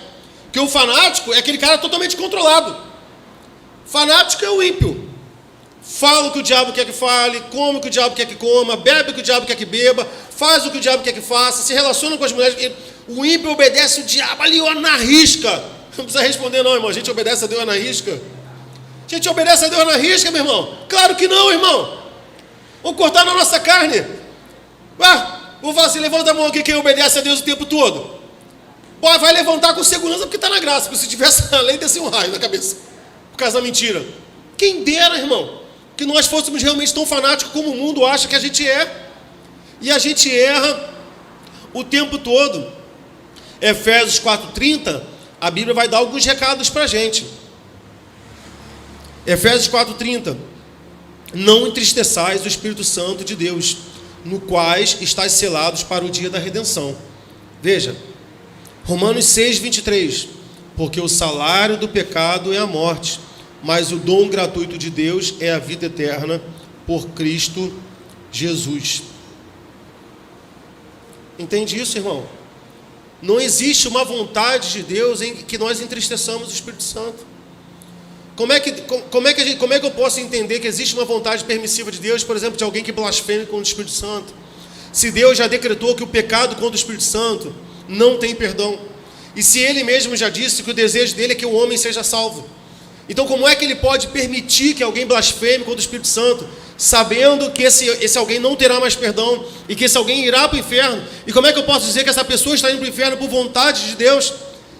Porque o fanático é aquele cara totalmente controlado. Fanático é o ímpio. Fala o que o diabo quer que fale, come o que o diabo quer que coma, bebe o que o diabo quer que beba, faz o que o diabo quer que faça, se relaciona com as mulheres. O ímpio obedece o diabo ali, ó, na risca. Não precisa responder não, irmão. A gente obedece a Deus na risca. A gente obedece a Deus na risca, meu irmão. Claro que não, irmão. Vamos cortar na nossa carne. Vou falar assim, levanta a mão aqui quem obedece a Deus o tempo todo. Pô, vai levantar com segurança porque está na graça. Porque se tivesse a lei, descia um raio na cabeça. Por causa da mentira. Quem dera, irmão, que nós fôssemos realmente tão fanáticos como o mundo acha que a gente é. E a gente erra o tempo todo. Efésios 4:30, a Bíblia vai dar alguns recados para a gente. Efésios 4:30. Não entristeçais o Espírito Santo de Deus, no quais estáis selados para o dia da redenção. Veja, Romanos 6:23. Porque o salário do pecado é a morte, mas o dom gratuito de Deus é a vida eterna por Cristo Jesus. Entende isso, irmão? Não existe uma vontade de Deus em que nós entristeçamos o Espírito Santo. Como é que eu posso entender que existe uma vontade permissiva de Deus, por exemplo, de alguém que blasfeme contra o Espírito Santo? Se Deus já decretou que o pecado contra o Espírito Santo não tem perdão. E se Ele mesmo já disse que o desejo dele é que o homem seja salvo. Então como é que Ele pode permitir que alguém blasfeme contra o Espírito Santo, sabendo que esse alguém não terá mais perdão e que esse alguém irá para o inferno? E como é que eu posso dizer que essa pessoa está indo para o inferno por vontade de Deus,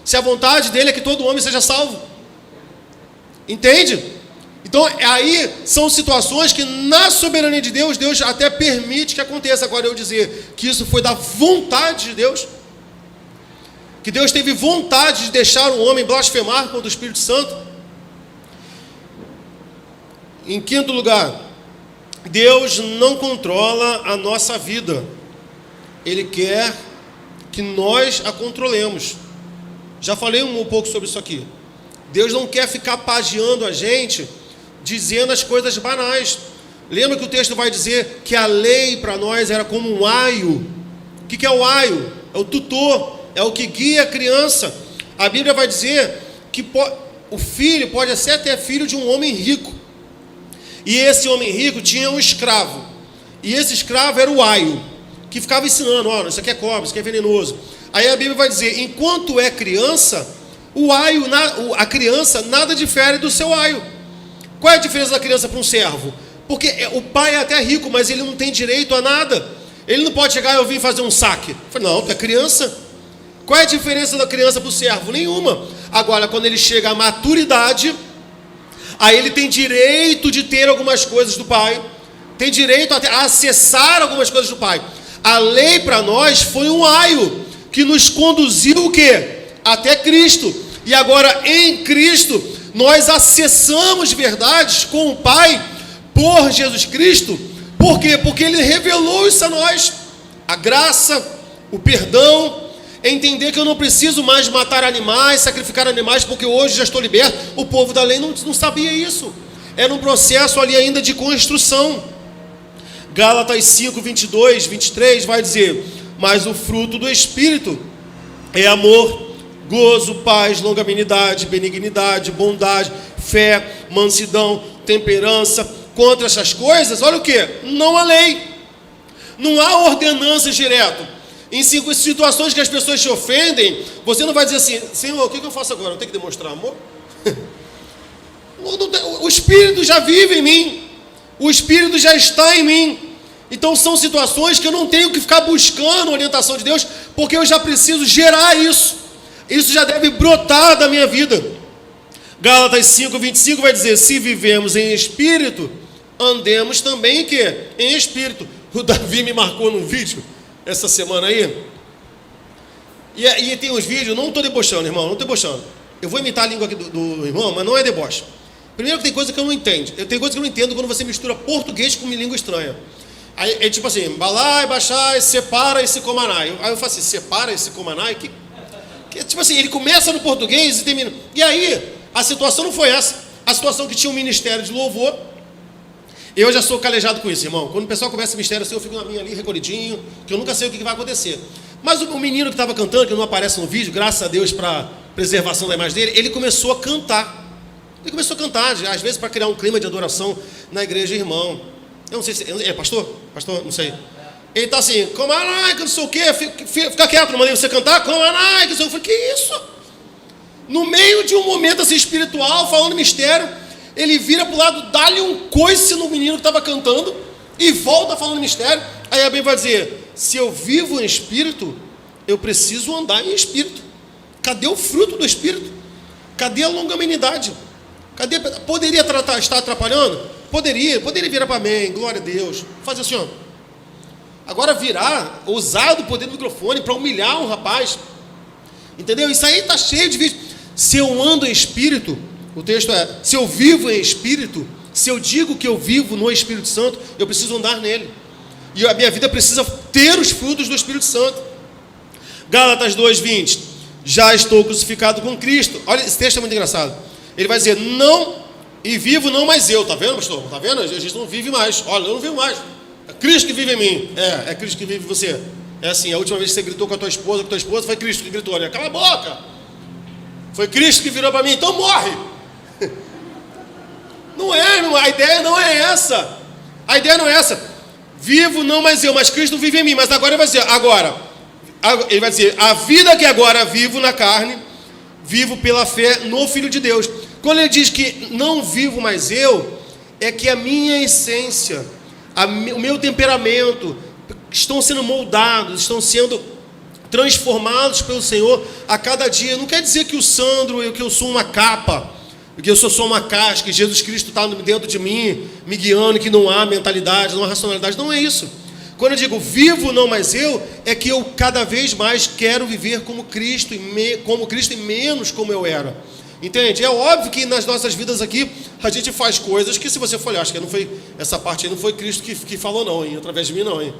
se a vontade dele é que todo homem seja salvo? Entende? Então aí são situações que na soberania de Deus, Deus até permite que aconteça. Agora eu dizer que isso foi da vontade de Deus, que Deus teve vontade de deixar o homem blasfemar contra o Espírito Santo. Em quinto lugar, Deus não controla a nossa vida. Ele quer que nós a controlemos. Já falei um pouco sobre isso aqui. Deus não quer ficar pagiando a gente, dizendo as coisas banais. Lembra que o texto vai dizer que a lei para nós era como um aio. O que é o aio? É o tutor, é o que guia a criança. A Bíblia vai dizer que o filho pode ser até filho de um homem rico. E esse homem rico tinha um escravo. E esse escravo era o aio, que ficava ensinando, isso aqui é cobra, isso aqui é venenoso. Aí a Bíblia vai dizer, enquanto é criança, o aio, a criança nada difere do seu aio. Qual é a diferença da criança para um servo? Porque o pai é até rico, mas ele não tem direito a nada. Ele não pode chegar e eu vim fazer um saque. Não, tu é criança. Qual é a diferença da criança para o servo? Nenhuma. Agora, quando ele chega à maturidade, aí ele tem direito de ter algumas coisas do pai, tem direito a acessar algumas coisas do pai. A lei para nós foi um aio que nos conduziu o quê? Até Cristo. E agora em Cristo nós acessamos verdades com o Pai por Jesus Cristo. Por quê? Porque Ele revelou isso a nós. A graça, o perdão, entender que eu não preciso mais matar animais, sacrificar animais, porque hoje já estou liberto. O povo da lei não sabia isso. Era um processo ali ainda de construção. Gálatas 5, 22, 23 vai dizer: mas o fruto do Espírito é amor, gozo, paz, longanimidade, benignidade, bondade, fé, mansidão, temperança. Contra essas coisas, olha o que? Não há lei. Não há ordenanças direto. Em situações que as pessoas te ofendem, você não vai dizer assim: Senhor, o que eu faço agora? Eu tenho que demonstrar amor? O Espírito já vive em mim. O Espírito já está em mim. Então são situações que eu não tenho que ficar buscando a orientação de Deus, porque eu já preciso gerar isso. Isso já deve brotar da minha vida. Gálatas 5:25 vai dizer: se vivemos em Espírito, andemos também em quê? Em Espírito. O Davi me marcou num vídeo essa semana aí. E tem uns vídeos, não estou debochando, irmão, não estou debochando. Eu vou imitar a língua aqui do irmão, mas não é deboche. Primeiro que tem coisa que eu não entendo. Eu tenho coisa que eu não entendo quando você mistura português com uma língua estranha. Aí é tipo assim: balai, baixai, separa esse comanai. Aí eu faço assim: separa esse comanai? Que tipo assim, ele começa no português e termina. E aí, a situação não foi essa. A situação que tinha um ministério de louvor. Eu já sou calejado com isso, irmão. Quando o pessoal começa o mistério assim, eu fico na minha ali, recolhidinho, que eu nunca sei o que vai acontecer. Mas o menino que estava cantando, que não aparece no vídeo, graças a Deus para preservação da imagem dele, ele começou a cantar. Ele começou a cantar, às vezes para criar um clima de adoração na igreja, irmão. Eu não sei se... É pastor? Pastor? Não sei. Ele está assim: comanai, que não sei o quê, fica quieto, não mandei você cantar, comanai, que não sei o quê. Que isso? No meio de um momento assim espiritual, falando mistério, ele vira para o lado, dá-lhe um coice no menino que estava cantando e volta falando mistério. Aí a Bíblia vai dizer: se eu vivo em Espírito, eu preciso andar em Espírito. Cadê o fruto do Espírito? Cadê a longanimidade? Poderia estar atrapalhando? Poderia virar para mim, glória a Deus, fazer assim, ó. Agora virar, usar do poder do microfone para humilhar um rapaz, entendeu? Isso aí está cheio de vídeo. Se eu ando em Espírito, o texto é: se eu vivo em Espírito, se eu digo que eu vivo no Espírito Santo, eu preciso andar nele. E a minha vida precisa ter os frutos do Espírito Santo. Gálatas 2:20: já estou crucificado com Cristo. Olha, esse texto é muito engraçado. Ele vai dizer: não, e vivo não mais eu. Está vendo, pastor? Está vendo? A gente não vive mais. Olha, eu não vivo mais. É Cristo que vive em mim. É Cristo que vive em você. É assim: a última vez que você gritou com a tua esposa, foi Cristo que gritou, né? Cala a boca! Foi Cristo que virou para mim, então morre! Não é, irmão, a ideia não é essa. A ideia não é essa. Vivo não mais eu, mas Cristo vive em mim. Mas agora ele vai dizer: a vida que agora vivo na carne, vivo pela fé no Filho de Deus. Quando ele diz que não vivo mais eu, é que a minha essência, o meu temperamento estão sendo moldados, estão sendo transformados pelo Senhor a cada dia. Não quer dizer que o Sandro, que eu sou uma capa, que eu sou só uma casca, que Jesus Cristo está dentro de mim, me guiando, que não há mentalidade, não há racionalidade. Não é isso. Quando eu digo vivo não mais eu, é que eu cada vez mais quero viver como Cristo e menos como eu era. Entende? É óbvio que nas nossas vidas aqui a gente faz coisas que, se você for olhar, acho que não foi, essa parte aí não foi Cristo que falou não, hein? Através de mim não, hein?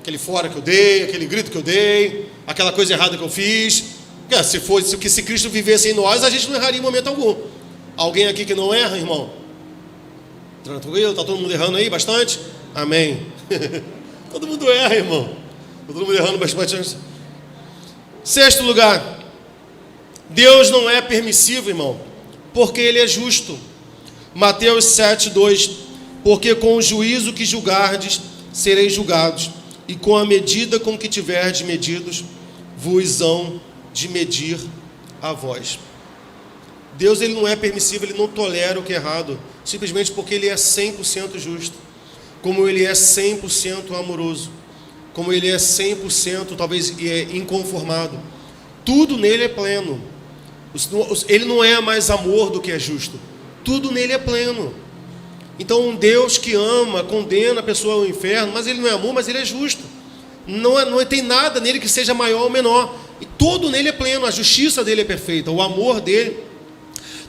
Aquele fora que eu dei, aquele grito que eu dei, aquela coisa errada que eu fiz. Se Cristo vivesse em nós, a gente não erraria em momento algum. Alguém aqui que não erra, irmão? Tranquilo? Está todo mundo errando aí bastante? Amém. Todo mundo erra, irmão. Todo mundo errando bastante. Sexto lugar: Deus não é permissivo, irmão, porque Ele é justo. Mateus 7:2: porque com o juízo que julgardes, sereis julgados, e com a medida com que tiverdes medidos, vos hão de medir a vós. Deus, Ele não é permissivo, Ele não tolera o que é errado, simplesmente porque Ele é 100% justo, como Ele é 100% amoroso, como Ele é 100% talvez inconformado. Tudo nele é pleno. Ele não é mais amor do que é justo. Tudo nele é pleno. Então um Deus que ama, condena a pessoa ao inferno, mas Ele não é amor, mas Ele é justo. Não tem nada nele que seja maior ou menor. E tudo nele é pleno. A justiça dele é perfeita, o amor dele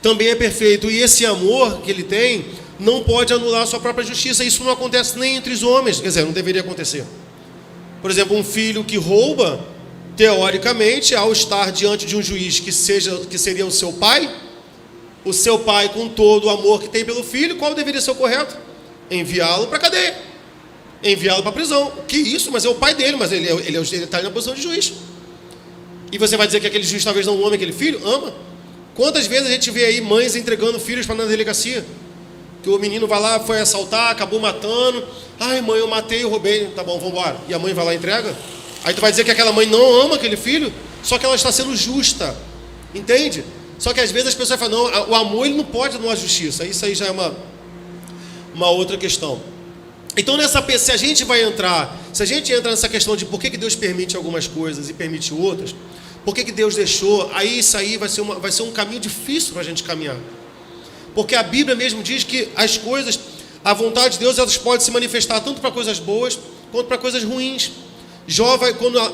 também é perfeito. E esse amor que Ele tem não pode anular a sua própria justiça. Isso não acontece nem entre os homens. Quer dizer, não deveria acontecer. Por exemplo, um filho que rouba, teoricamente, ao estar diante de um juiz que seria o seu pai, com todo o amor que tem pelo filho, qual deveria ser o correto? Enviá-lo para a cadeia, enviá-lo para a prisão. Que isso? Mas é o pai dele, mas ele está na posição de juiz. E você vai dizer que aquele juiz talvez não ame aquele filho? Ama. Quantas vezes a gente vê aí mães entregando filhos para na delegacia? Que o menino vai lá, foi assaltar, acabou matando. Ai, mãe, eu matei, eu roubei. Tá bom, vamos embora. E a mãe vai lá e entrega? Aí tu vai dizer que aquela mãe não ama aquele filho, só que ela está sendo justa, entende? Só que às vezes as pessoas falam, não, o amor ele não pode anular a justiça. Isso aí já é uma outra questão. Então se a gente entra nessa questão de por que Deus permite algumas coisas e permite outras, por que Deus deixou, aí isso aí vai ser um caminho difícil para a gente caminhar. Porque a Bíblia mesmo diz que as coisas, a vontade de Deus, elas podem se manifestar tanto para coisas boas quanto para coisas ruins.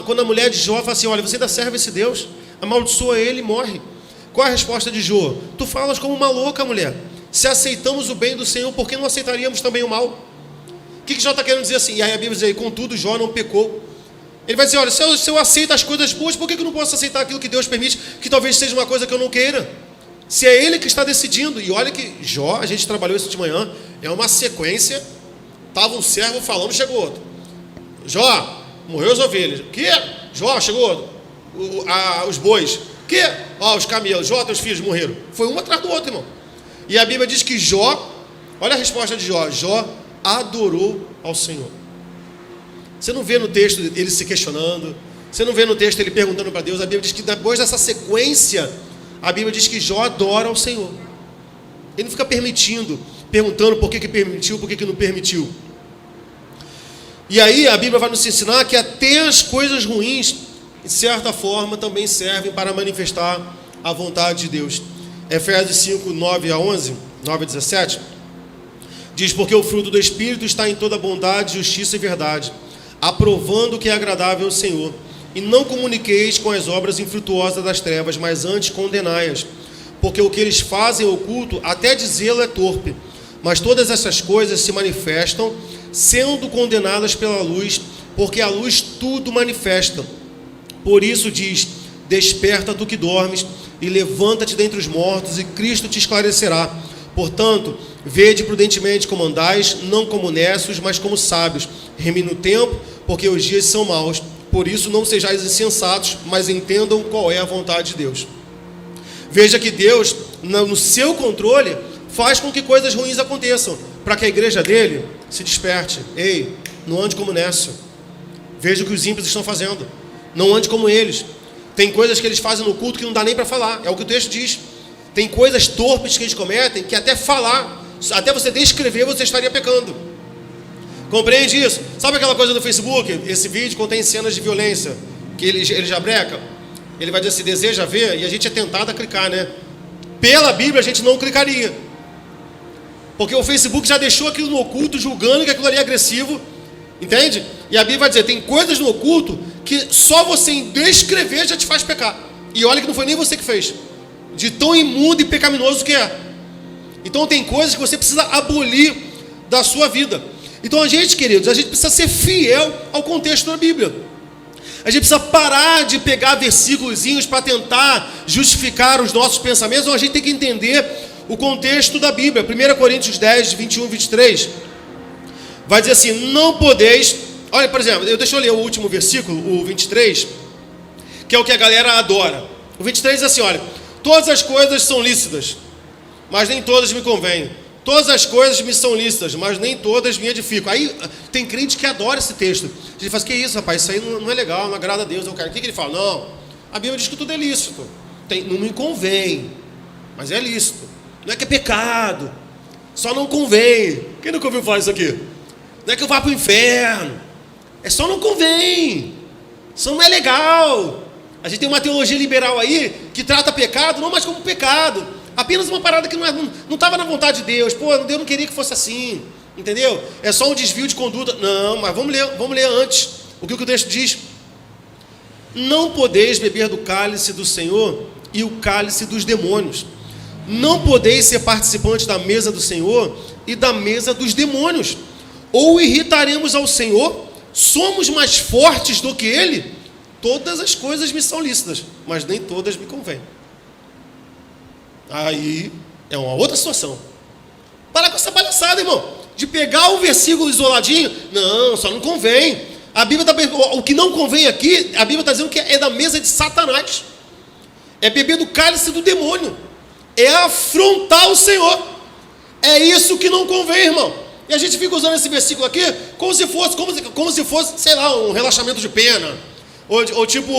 Quando a mulher de Jó fala assim, olha, você ainda serve esse Deus, amaldiçoa ele e morre. Qual é a resposta de Jó? Tu falas como uma louca, mulher. Se aceitamos o bem do Senhor, por que não aceitaríamos também o mal? O que Jó está querendo dizer assim? E aí a Bíblia diz aí, contudo Jó não pecou. Ele vai dizer, olha, se eu aceito as coisas boas, por que eu não posso aceitar aquilo que Deus permite, que talvez seja uma coisa que eu não queira? Se é Ele que está decidindo. E olha que Jó, a gente trabalhou isso de manhã, é uma sequência. Estava um servo falando, chegou outro. Jó, morreu as ovelhas. Que? Jó, chegou outro. Os bois. Que? Os camelos. Jó, teus filhos morreram. Foi um atrás do outro, irmão. E a Bíblia diz que Jó, olha a resposta de Jó. Jó adorou ao Senhor. Você não vê no texto ele se questionando. Você não vê no texto ele perguntando para Deus. A Bíblia diz que depois dessa sequência, a Bíblia diz que Jó adora ao Senhor. Ele não fica perguntando por que permitiu, por que não permitiu. E aí a Bíblia vai nos ensinar que até as coisas ruins, de certa forma, também servem para manifestar a vontade de Deus. Efésios 5, 9 a 11, 9 a 17, diz, porque o fruto do Espírito está em toda bondade, justiça e verdade, aprovando o que é agradável ao Senhor. E não comuniqueis com as obras infrutuosas das trevas, mas antes condenai-as, porque o que eles fazem oculto, até dizê-lo é torpe. Mas todas essas coisas se manifestam, sendo condenadas pela luz, porque a luz tudo manifesta. Por isso diz, desperta tu que dormes, e levanta-te dentre os mortos, e Cristo te esclarecerá. Portanto, vede prudentemente como andais, não como necios, mas como sábios, remindo o tempo, porque os dias são maus. Por isso não sejais insensatos, mas entendam qual é a vontade de Deus. Veja que Deus, no seu controle, faz com que coisas ruins aconteçam, para que a igreja dele se desperte. Ei, não ande como nécio. Veja o que os ímpios estão fazendo. Não ande como eles. Tem coisas que eles fazem no culto que não dá nem para falar. É o que o texto diz. Tem coisas torpes que eles cometem que até falar, até você descrever, você estaria pecando. Compreende isso? Sabe aquela coisa do Facebook? Esse vídeo contém cenas de violência, que ele já breca. Ele vai dizer assim, deseja ver, e a gente é tentado a clicar, né? Pela Bíblia a gente não clicaria. Porque o Facebook já deixou aquilo no oculto, julgando que aquilo ali é agressivo. Entende? E a Bíblia vai dizer, tem coisas no oculto que só você em descrever já te faz pecar. E olha que não foi nem você que fez. De tão imundo e pecaminoso que é. Então tem coisas que você precisa abolir da sua vida. Então a gente, queridos, a gente precisa ser fiel ao contexto da Bíblia. A gente precisa parar de pegar versículozinhos para tentar justificar os nossos pensamentos. Então a gente tem que entender o contexto da Bíblia. 1 Coríntios 10, 21 e 23 vai dizer assim, não podeis... Olha, por exemplo, deixa eu ler o último versículo, o 23, que é o que a galera adora. O 23 diz assim, olha, todas as coisas são lícitas, mas nem todas me convêm. Todas as coisas me são lícitas, mas nem todas me edificam. Aí tem crente que adora esse texto. A gente fala, que isso, rapaz, isso aí não é legal, não agrada a Deus. O que ele fala? Não, a Bíblia diz que tudo é lícito. Não me convém, mas é lícito. Não é que é pecado, só não convém. Quem nunca ouviu falar isso aqui? Não é que eu vá para o inferno, é só não convém, só não é legal. A gente tem uma teologia liberal aí que trata pecado não mais como pecado, apenas uma parada que não estava na vontade de Deus. Pô, Deus não queria que fosse assim, entendeu? É só um desvio de conduta. Não, mas vamos ler antes o que o texto diz. Não podeis beber do cálice do Senhor e o cálice dos demônios. Não podeis ser participantes da mesa do Senhor e da mesa dos demônios. Ou irritaremos ao Senhor? Somos mais fortes do que Ele? Todas as coisas me são lícitas, mas nem todas me convêm. Aí é uma outra situação. Para com essa palhaçada, irmão, de pegar um versículo isoladinho. Não, só não convém. A Bíblia o que não convém aqui, a Bíblia está dizendo que é da mesa de Satanás. É beber do cálice do demônio. É afrontar o Senhor. É isso que não convém, irmão. E a gente fica usando esse versículo aqui como se fosse, sei lá, um relaxamento de pena. Ou tipo,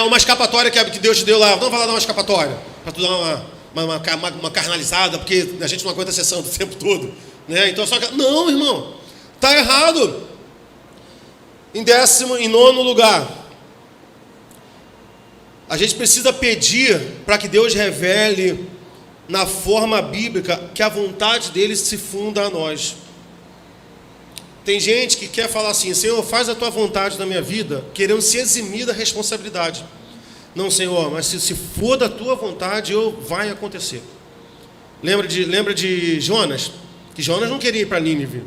uma escapatória que Deus te deu lá. Vamos falar de uma escapatória, para tu dar uma carnalizada, porque a gente não aguenta a sessão do tempo todo, né? Então só que... Não, irmão, está errado. Em nono lugar, a gente precisa pedir para que Deus revele na forma bíblica que a vontade dele se funda a nós. Tem gente que quer falar assim: Senhor, faz a tua vontade na minha vida, querendo se eximir da responsabilidade. Não, Senhor, mas se for da tua vontade, vai acontecer. Lembra de Jonas? Que Jonas não queria ir para Nínive.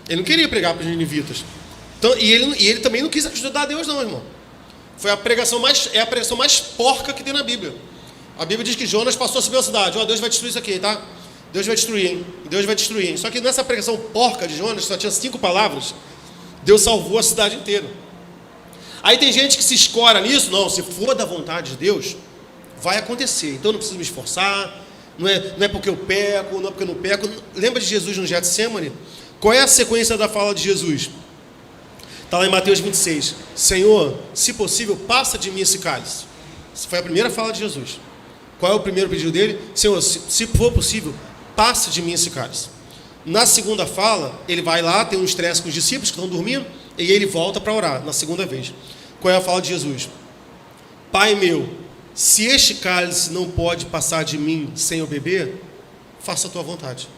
Ele não queria pregar para os ninivitas. Então, e ele também não quis ajudar a Deus, não, irmão. Foi a pregação mais porca que tem na Bíblia. A Bíblia diz que Jonas passou sobre a cidade. Deus vai destruir isso aqui, tá? Deus vai destruir, hein? Deus vai destruir, hein? Só que nessa pregação porca de Jonas, só tinha 5 palavras, Deus salvou a cidade inteira. Aí tem gente que se escora nisso. Não, se for da vontade de Deus, vai acontecer. Então não preciso me esforçar, não é porque eu peco, não é porque eu não peco. Lembra de Jesus no Getsemane? Qual é a sequência da fala de Jesus? Está lá em Mateus 26. Senhor, se possível, passa de mim esse cálice. Essa foi a primeira fala de Jesus. Qual é o primeiro pedido dele? Senhor, se for possível, passe de mim esse cálice. Na segunda fala, ele vai lá, tem um estresse com os discípulos que estão dormindo, e ele volta para orar, na segunda vez. Qual é a fala de Jesus? Pai meu, se este cálice não pode passar de mim sem eu beber, faça a tua vontade.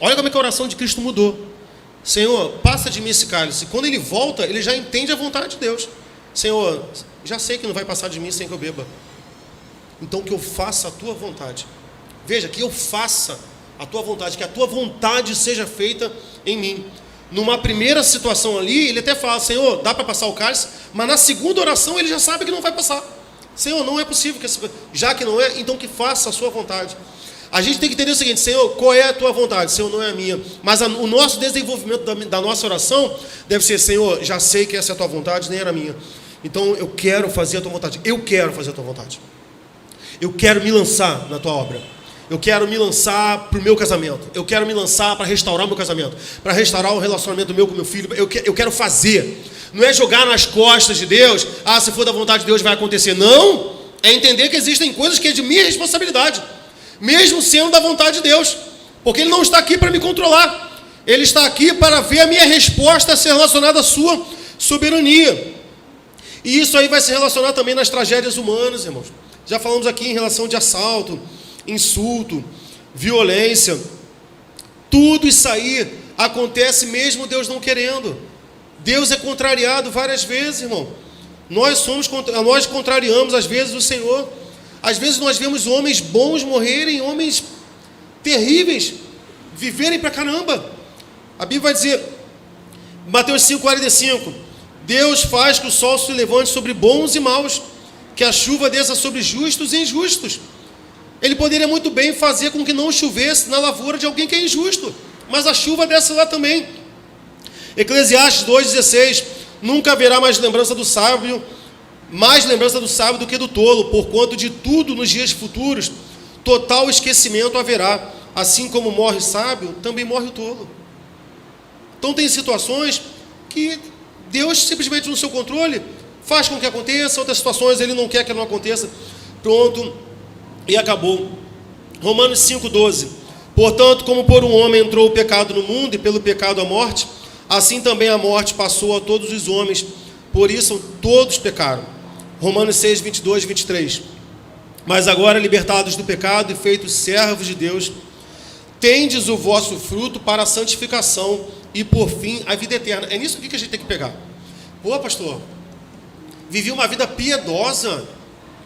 Olha como é que a oração de Cristo mudou. Senhor, passa de mim esse cálice. Quando ele volta, ele já entende a vontade de Deus. Senhor, já sei que não vai passar de mim sem que eu beba. Então que eu faça a tua vontade. Veja, que eu faça a tua vontade, que a tua vontade seja feita em mim. Numa primeira situação ali, ele até fala: Senhor, dá para passar o cálice, mas na segunda oração ele já sabe que não vai passar. Senhor, não é possível, já que não é, então que faça a sua vontade. A gente tem que entender o seguinte: Senhor, qual é a tua vontade? Senhor, não é a minha. Mas o nosso desenvolvimento da nossa oração deve ser: Senhor, já sei que essa é a tua vontade, nem era a minha. Então eu quero fazer a tua vontade. Eu quero fazer a tua vontade. Eu quero me lançar na tua obra. Eu quero me lançar para o meu casamento. Eu quero me lançar para restaurar o meu casamento, para restaurar o relacionamento meu com meu filho. Eu quero fazer. Não é jogar nas costas de Deus: se for da vontade de Deus vai acontecer. Não. É entender que existem coisas que é de minha responsabilidade, mesmo sendo da vontade de Deus, porque Ele não está aqui para me controlar. Ele está aqui para ver a minha resposta ser relacionada à sua soberania. E isso aí vai se relacionar também nas tragédias humanas, irmãos. Já falamos aqui em relação de assalto, insulto, violência. Tudo isso aí acontece mesmo Deus não querendo. Deus é contrariado várias vezes, irmão. Nós contrariamos às vezes o Senhor. Às vezes nós vemos homens bons morrerem, homens terríveis viverem pra caramba. A Bíblia vai dizer, Mateus 5,45, Deus faz que o sol se levante sobre bons e maus, que a chuva desça sobre justos e injustos. Ele poderia muito bem fazer com que não chovesse na lavoura de alguém que é injusto, mas a chuva desce lá também. Eclesiastes 2,16, nunca haverá mais lembrança do sábio do que do tolo, porquanto de tudo nos dias futuros total esquecimento haverá. Assim como morre o sábio, também morre o tolo. Então tem situações que Deus simplesmente no seu controle faz com que aconteça, outras situações Ele não quer que não aconteça. Pronto, e acabou. Romanos 5,12, portanto, como por um homem entrou o pecado no mundo, e pelo pecado a morte, assim também a morte passou a todos os homens, por isso todos pecaram. Romanos 6, 22, 23. Mas agora, libertados do pecado e feitos servos de Deus, tendes o vosso fruto para a santificação e, por fim, a vida eterna. É nisso aqui que a gente tem que pegar. Pô, pastor, vivi uma vida piedosa.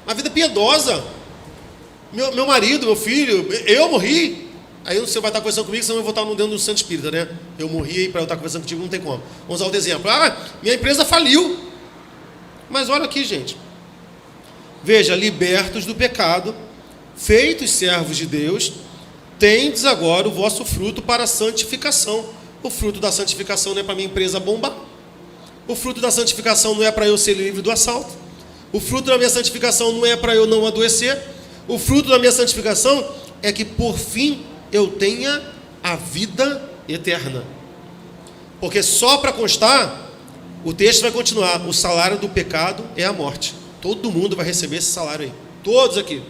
Uma vida piedosa. Meu marido, meu filho, eu morri. Aí você vai estar conversando comigo, senão eu vou estar dentro do Santo Espírita, né? Eu morri e para eu estar conversando contigo não tem como. Vamos usar o exemplo. Minha empresa faliu. Mas olha aqui, gente. Veja, libertos do pecado, feitos servos de Deus, tendes agora o vosso fruto para a santificação. O fruto da santificação não é para minha empresa bombar. O fruto da santificação não é para eu ser livre do assalto. O fruto da minha santificação não é para eu não adoecer. O fruto da minha santificação é que, por fim, eu tenha a vida eterna. Porque só para constar, O texto vai continuar: o salário do pecado é a morte. Todo mundo vai receber esse salário aí. Todos aqui,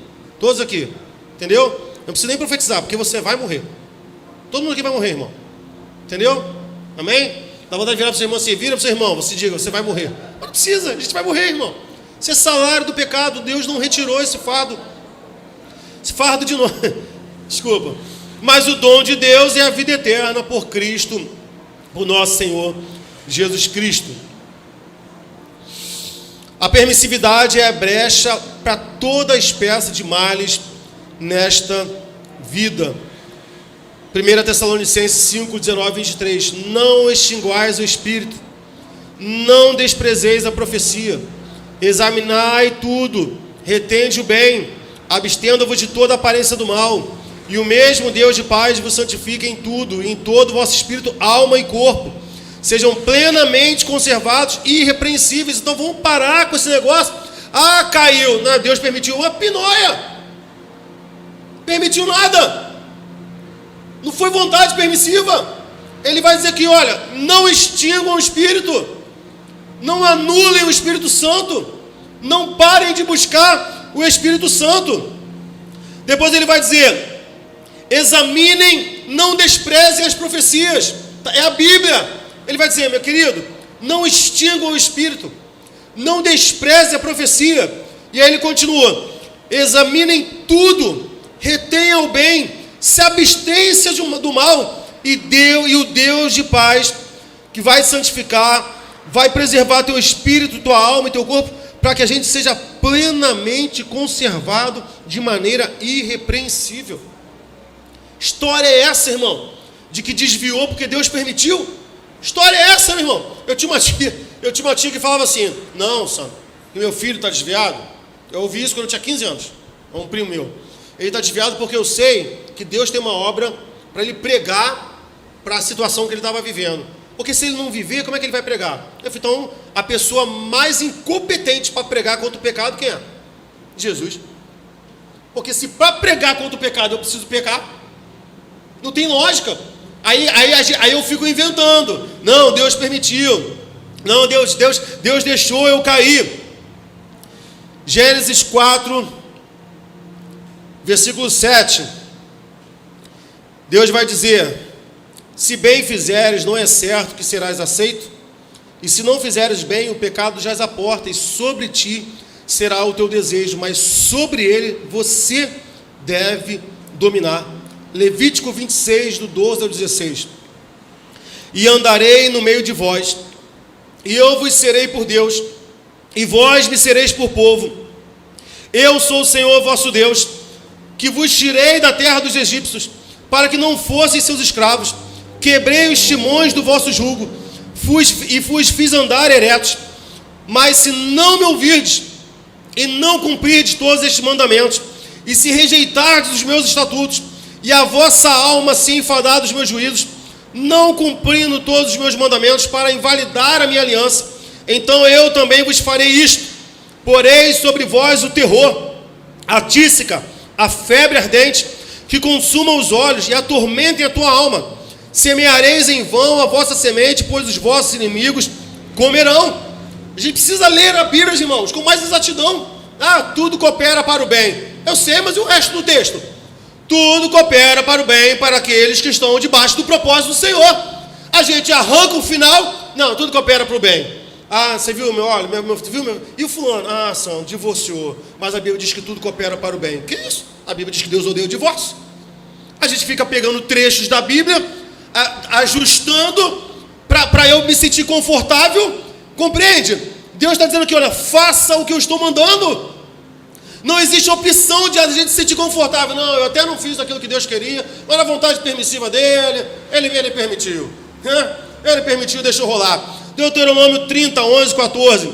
entendeu? Não precisa nem profetizar, porque você vai morrer. Todo mundo aqui vai morrer, irmão. Entendeu? Amém? Dá vontade de virar para o seu irmão assim: vira para o seu irmão, você diga, você vai morrer. Mas não precisa, a gente vai morrer, irmão. Isso é salário do pecado. Deus não retirou esse fardo de nós. Desculpa. Mas o dom de Deus é a vida eterna por Cristo, por nosso Senhor Jesus Cristo. A permissividade é a brecha para toda espécie de males nesta vida. 1 Tessalonicenses 5, 19 e 23. Não extinguais o espírito, não desprezeis a profecia, examinai tudo, retende o bem, abstendo-vos de toda aparência do mal, e o mesmo Deus de paz vos santifica em tudo, em todo o vosso espírito, alma e corpo, sejam plenamente conservados e irrepreensíveis. Então vamos parar com esse negócio. Ah, caiu, não, Deus permitiu uma pinóia, permitiu nada, não foi vontade permissiva. Ele vai dizer que, olha, não extinguam o Espírito, não anulem o Espírito Santo, não parem de buscar o Espírito Santo. Depois ele vai dizer: examinem, não desprezem as profecias. É a Bíblia. Ele vai dizer: meu querido, não extinguam o Espírito, não desprezem a profecia. E aí ele continua: examinem tudo, retenham o bem, se abstenha do mal, e o Deus de paz, que vai santificar, vai preservar teu espírito, tua alma e teu corpo, para que a gente seja plenamente conservado de maneira irrepreensível. História é essa, irmão? De que desviou porque Deus permitiu? História é essa, meu irmão? Eu tinha uma tia que falava assim: não, Sandro, que meu filho está desviado. Eu ouvi isso quando eu tinha 15 anos. É um primo meu. Ele está desviado porque eu sei que Deus tem uma obra para ele pregar para a situação que ele estava vivendo. Porque se ele não viver, como é que ele vai pregar? Eu falei: então, a pessoa mais incompetente para pregar contra o pecado, quem é? Jesus. Porque se para pregar contra o pecado eu preciso pecar, não tem lógica. Aí eu fico inventando. Não, Deus permitiu. Não, Deus deixou eu cair. Gênesis 4, versículo 7. Deus vai dizer: se bem fizeres, não é certo que serás aceito, e se não fizeres bem, o pecado jaz à porta, e sobre ti será o teu desejo, mas sobre ele você deve dominar. Levítico 26, do 12 ao 16. E andarei no meio de vós, e eu vos serei por Deus, e vós me sereis por povo. Eu sou o Senhor vosso Deus, que vos tirei da terra dos egípcios, para que não fosseis seus escravos. Quebrei os timões do vosso jugo, vos fiz andar eretos. Mas se não me ouvirdes, e não cumprirdes todos estes mandamentos, e se rejeitardes os meus estatutos, e a vossa alma se enfadar dos meus juízos, não cumprindo todos os meus mandamentos para invalidar a minha aliança, então eu também vos farei isto: porei sobre vós o terror, a tísica, a febre ardente, que consuma os olhos e atormentem a tua alma. Semeareis em vão a vossa semente, pois os vossos inimigos comerão. A gente precisa ler a Bíblia, irmãos, com mais exatidão. Ah, tudo coopera para o bem. Eu sei, mas e o resto do texto? Tudo coopera para o bem para aqueles que estão debaixo do propósito do Senhor. A gente arranca o final. Não, tudo coopera para o bem. Ah, você viu meu? Olha, viu meu? E o fulano? Ah, São, divorciou. Mas a Bíblia diz que tudo coopera para o bem. Que isso? A Bíblia diz que Deus odeia o divórcio. A gente fica pegando trechos da Bíblia, ajustando para eu me sentir confortável. Compreende? Deus está dizendo aqui: olha, faça o que eu estou mandando. Não existe opção de a gente se sentir confortável. Não, eu até não fiz aquilo que Deus queria, mas a vontade permissiva dele, ele permitiu. Ele permitiu, deixou rolar. Deuteronômio 30, 11, 14.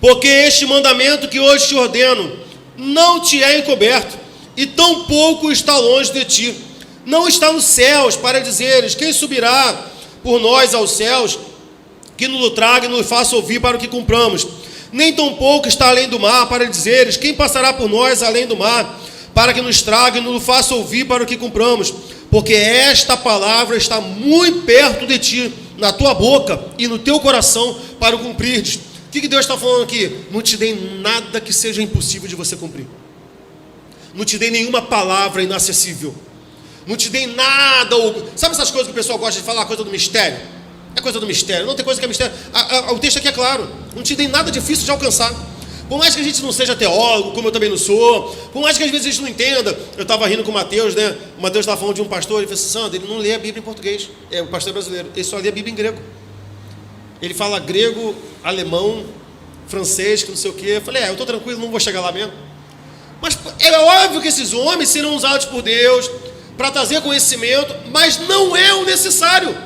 Porque este mandamento que hoje te ordeno não te é encoberto, e tão pouco está longe de ti. Não está nos céus, para dizeres: quem subirá por nós aos céus, que nos traga e nos faça ouvir para o que cumpramos. Nem tão pouco está além do mar, para dizeres: quem passará por nós além do mar, para que nos traga e nos faça ouvir para o que cumpramos. porque esta palavra está muito perto de ti, na tua boca e no teu coração, para o cumprires. O que Deus está falando aqui? Não te dei nada que seja impossível de você cumprir. Não te dei nenhuma palavra inacessível. Não te dei nada. Sabe essas coisas que o pessoal gosta de falar, coisa do mistério? É coisa do mistério. Não tem coisa que é mistério. O texto aqui é claro. Não te dei nada difícil de alcançar. Por mais que a gente não seja teólogo, como eu também não sou, por mais que às vezes a gente não entenda. Eu estava rindo com o Mateus, né? O Mateus estava falando de um pastor, ele falou assim: Sandro, ele não lê a Bíblia em português. É um pastor brasileiro. Ele só lê a Bíblia em grego. Ele fala grego, alemão, francês, que não sei o quê. Eu falei: eu estou tranquilo, não vou chegar lá mesmo. Mas é óbvio que esses homens serão usados por Deus para trazer conhecimento, mas não é o necessário.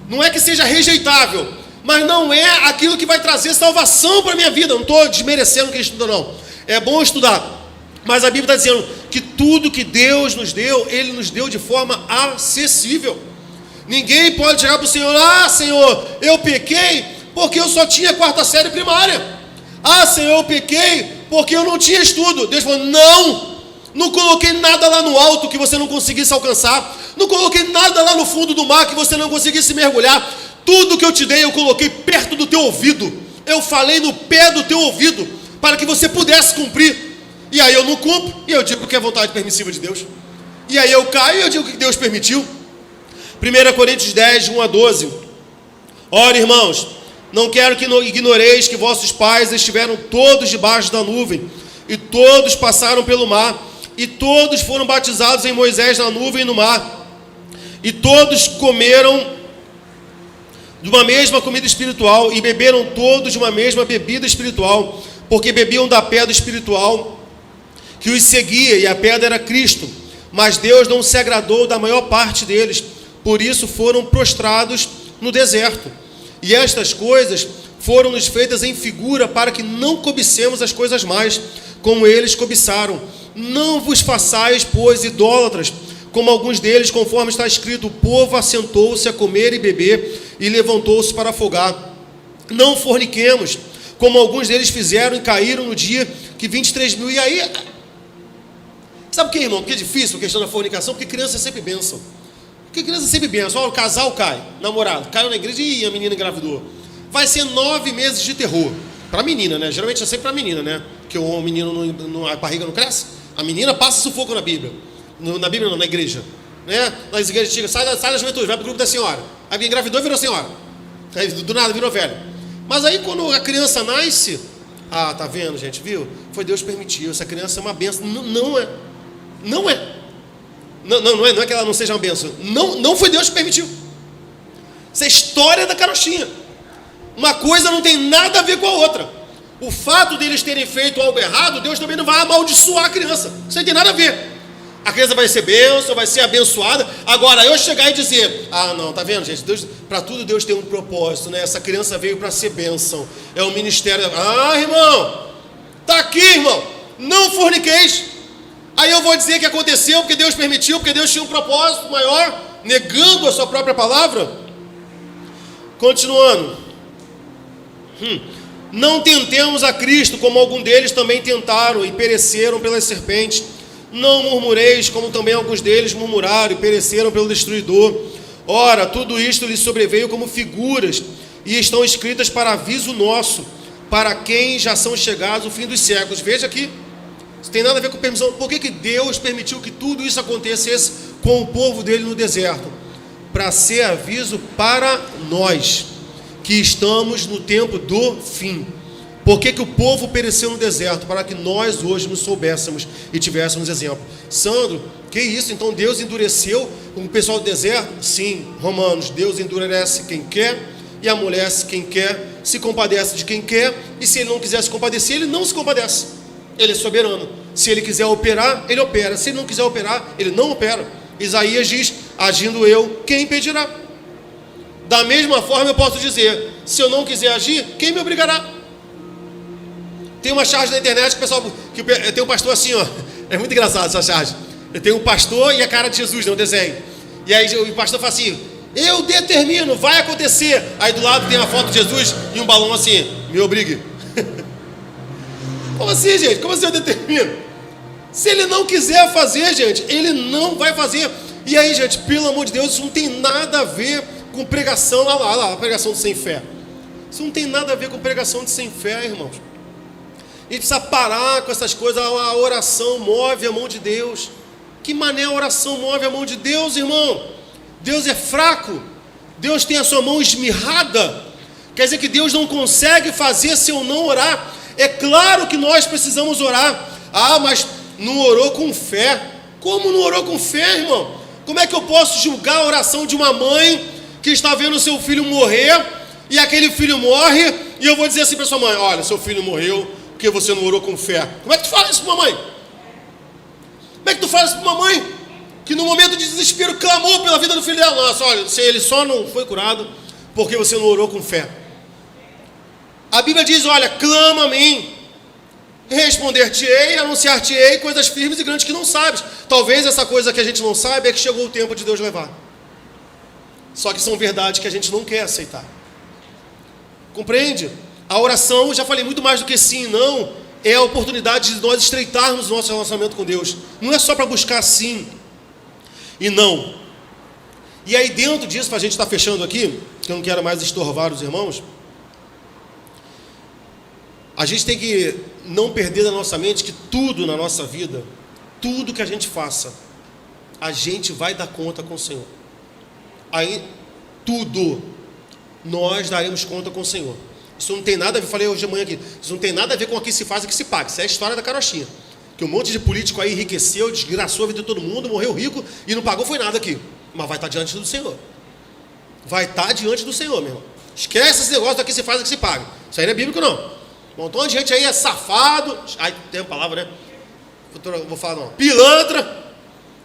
Não é que seja rejeitável, mas não é aquilo que vai trazer salvação para a minha vida. Não estou desmerecendo quem estuda, não. É bom estudar, mas a Bíblia está dizendo que tudo que Deus nos deu, Ele nos deu de forma acessível. Ninguém pode chegar para o Senhor: Senhor, eu pequei porque eu só tinha 4ª série primária. Senhor, eu pequei porque eu não tinha estudo. Deus falou: não coloquei nada lá no alto que você não conseguisse alcançar. Não coloquei nada lá no fundo do mar que você não conseguisse mergulhar. Tudo que eu te dei, eu coloquei perto do teu ouvido. Eu falei no pé do teu ouvido, para que você pudesse cumprir. E aí eu não cumpro, e eu digo que é vontade permissiva de Deus. E aí eu caio, e eu digo que Deus permitiu. 1 Coríntios 10, 1-12. Ora, irmãos, não quero que ignoreis que vossos pais estiveram todos debaixo da nuvem, e todos passaram pelo mar, e todos foram batizados em Moisés na nuvem e no mar, e todos comeram de uma mesma comida espiritual, e beberam todos de uma mesma bebida espiritual, porque bebiam da pedra espiritual que os seguia, e a pedra era Cristo. Mas Deus não se agradou da maior parte deles, por isso foram prostrados no deserto. E estas coisas foram-nos feitas em figura, para que não cobicemos as coisas mais, como eles cobiçaram. Não vos façais, pois, idólatras, como alguns deles, conforme está escrito: o povo assentou-se a comer e beber, e levantou-se para afogar. Não forniquemos, como alguns deles fizeram e caíram no dia que 23 mil. E aí, sabe o que, irmão? Porque é difícil a questão da fornicação, porque criança é sempre bênção. Porque criança é sempre bênção. O casal cai, namorado, caiu na igreja e a menina engravidou. Vai ser 9 meses de terror. Para a menina, né? Geralmente é sempre para a menina, né? Porque o menino, a barriga não cresce. A menina passa sufoco na Bíblia. Na Bíblia não, na igreja. Né? Nas igrejas antigas, sai da juventude, vai para o grupo da senhora. Aí engravidou e virou senhora. Aí do nada virou velho. Mas aí quando a criança nasce, tá vendo, gente, viu? Foi Deus que permitiu. Essa criança é uma bênção. Não é. Não é. Não é que ela não seja uma bênção. Não foi Deus que permitiu. Isso é história da carochinha. Uma coisa não tem nada a ver com a outra. O fato deles terem feito algo errado, Deus também não vai amaldiçoar a criança. Isso não tem nada a ver. A criança vai ser bênção, vai ser abençoada. Agora, eu chegar e dizer: não, tá vendo, gente? Para tudo Deus tem um propósito, né? Essa criança veio para ser bênção. É o ministério. Irmão, tá aqui, irmão. Não forniqueis. Aí eu vou dizer que aconteceu porque Deus permitiu, porque Deus tinha um propósito maior, negando a sua própria palavra. Continuando. Não tentemos a Cristo, como algum deles também tentaram e pereceram pelas serpentes. Não murmureis, como também alguns deles murmuraram e pereceram pelo destruidor. Ora, tudo isto lhes sobreveio como figuras, e estão escritas para aviso nosso, para quem já são chegados o fim dos séculos. Veja aqui, isso tem nada a ver com permissão. Por que Deus permitiu que tudo isso acontecesse com o povo dele no deserto? Para ser aviso para nós, que estamos no tempo do fim. Por que o povo pereceu no deserto? Para que nós hoje nos soubéssemos e tivéssemos exemplo. Sandro, que isso? Então Deus endureceu o pessoal do deserto? Sim, Romanos, Deus endurece quem quer e amolece quem quer, se compadece de quem quer, e se ele não quiser se compadecer, ele não se compadece. Ele é soberano. Se ele quiser operar, ele opera. Se ele não quiser operar, ele não opera. Isaías diz: agindo eu, quem impedirá? Da mesma forma eu posso dizer: se eu não quiser agir, quem me obrigará? Tem uma charge na internet que o pessoal, tem um pastor assim, é muito engraçado essa charge. Tem um pastor e a cara de Jesus, no desenho. E aí o pastor fala assim: eu determino, vai acontecer. Aí do lado tem uma foto de Jesus e um balão assim: me obrigue. Como assim, gente? Como assim eu determino? Se ele não quiser fazer, gente, ele não vai fazer. E aí, gente, pelo amor de Deus, isso não tem nada a ver com pregação, olha lá, a pregação de sem fé. Isso não tem nada a ver com pregação de sem fé, irmãos. A gente precisa parar com essas coisas. A oração move a mão de Deus. Que mané a oração move a mão de Deus, irmão? Deus é fraco. Deus tem a sua mão esmirrada. Quer dizer que Deus não consegue fazer se eu não orar. É claro que nós precisamos orar. Ah, mas não orou com fé. Como não orou com fé, irmão? Como é que eu posso julgar a oração de uma mãe que está vendo o seu filho morrer, e aquele filho morre, e eu vou dizer assim para sua mãe: olha, seu filho morreu porque você não orou com fé? Como é que tu fala isso para uma mãe? Como é que tu fala isso para uma mãe que no momento de desespero clamou pela vida do filho dela? Nossa, olha, se ele só não foi curado porque você não orou com fé. A Bíblia diz: olha, clama a mim, responder-te-ei, anunciar-te-ei coisas firmes e grandes que não sabes. Talvez essa coisa que a gente não sabe é que chegou o tempo de Deus levar. Só que são verdades que a gente não quer aceitar. Compreende? A oração, já falei, muito mais do que sim e não, é a oportunidade de nós estreitarmos o nosso relacionamento com Deus. Não é só para buscar sim e não. E aí dentro disso, para a gente estar fechando aqui, que eu não quero mais estorvar os irmãos, a gente tem que não perder da nossa mente que tudo na nossa vida, tudo que a gente faça, a gente vai dar conta com o Senhor. Aí, tudo, nós daremos conta com o Senhor. Isso não tem nada a ver, falei hoje de manhã aqui, isso não tem nada a ver com o que se faz e o que se paga. Isso é a história da carochinha. Que um monte de político aí enriqueceu, desgraçou a vida de todo mundo, morreu rico e não pagou foi nada aqui. Mas vai estar diante do Senhor. Vai estar diante do Senhor, meu irmão. Esquece esse negócio do que se faz e que se paga. Isso aí não é bíblico, não. Um montão de gente aí é safado. Ai, tem uma palavra, né? Vou falar não. Pilantra.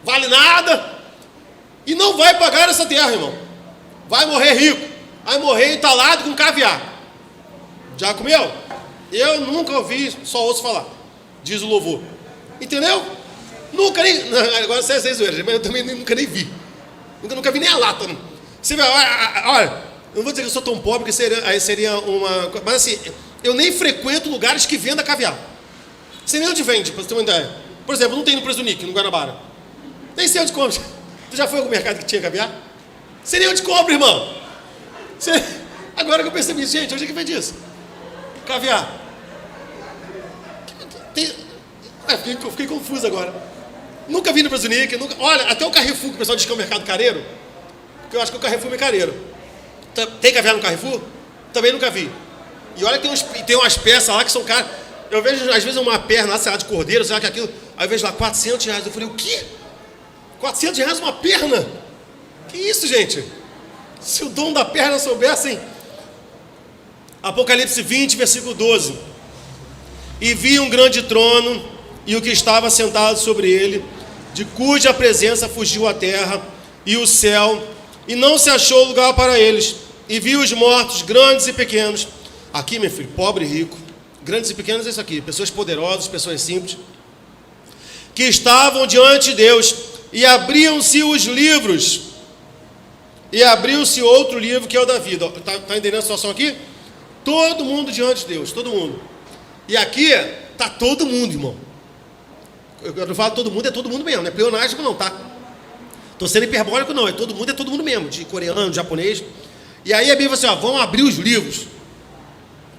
Vale nada. E não vai pagar essa terra, irmão. Vai morrer rico. Vai morrer entalado com caviar. Já comeu? Eu nunca ouvi, só ouço falar. Diz o louvor. Entendeu? Nunca nem... Agora você é zoeira, mas eu também nunca nem vi. Nunca vi nem a lata. Você vê, olha, eu não vou dizer que eu sou tão pobre que seria uma... Mas assim, eu nem frequento lugares que vendam caviar. Você nem onde vende, para você ter uma ideia. Por exemplo, não tem no Presunic, no Guanabara. Nem sei onde compra. Tu já foi ao mercado que tinha caviar? Você nem onde compra, irmão. Agora que eu percebi isso, gente, onde é que vende isso? Caviar. Eu fiquei confuso agora. Nunca vi no Presunic. Olha, até o Carrefour, que o pessoal diz que é um mercado careiro, que eu acho que o Carrefour é careiro. Tem caviar no Carrefour? Também nunca vi. E olha que tem umas peças lá que são caras. Eu vejo, às vezes, uma perna lá, sei lá, de cordeiro, sei lá que aquilo. Aí eu vejo lá, R$400. Eu falei, o quê? R$400 uma perna? Que isso, gente? Se o dono da perna soubessem. Apocalipse 20, versículo 12. E vi um grande trono, e o que estava sentado sobre ele, de cuja presença fugiu a terra e o céu, e não se achou lugar para eles. E vi os mortos, grandes e pequenos. Aqui, meu filho, pobre e rico. Grandes e pequenos é isso aqui. Pessoas poderosas, pessoas simples. Que estavam diante de Deus. E abriam-se os livros. E abriu-se outro livro, que é o da vida. Está entendendo a situação aqui? Todo mundo diante de Deus, todo mundo. E aqui está todo mundo, irmão. Eu não falo todo mundo, é todo mundo mesmo. Não é pleonástico não, tá? Estou sendo hiperbólico não, é todo mundo mesmo. De coreano, de japonês. E aí a Bíblia fala assim, ó, vão abrir os livros.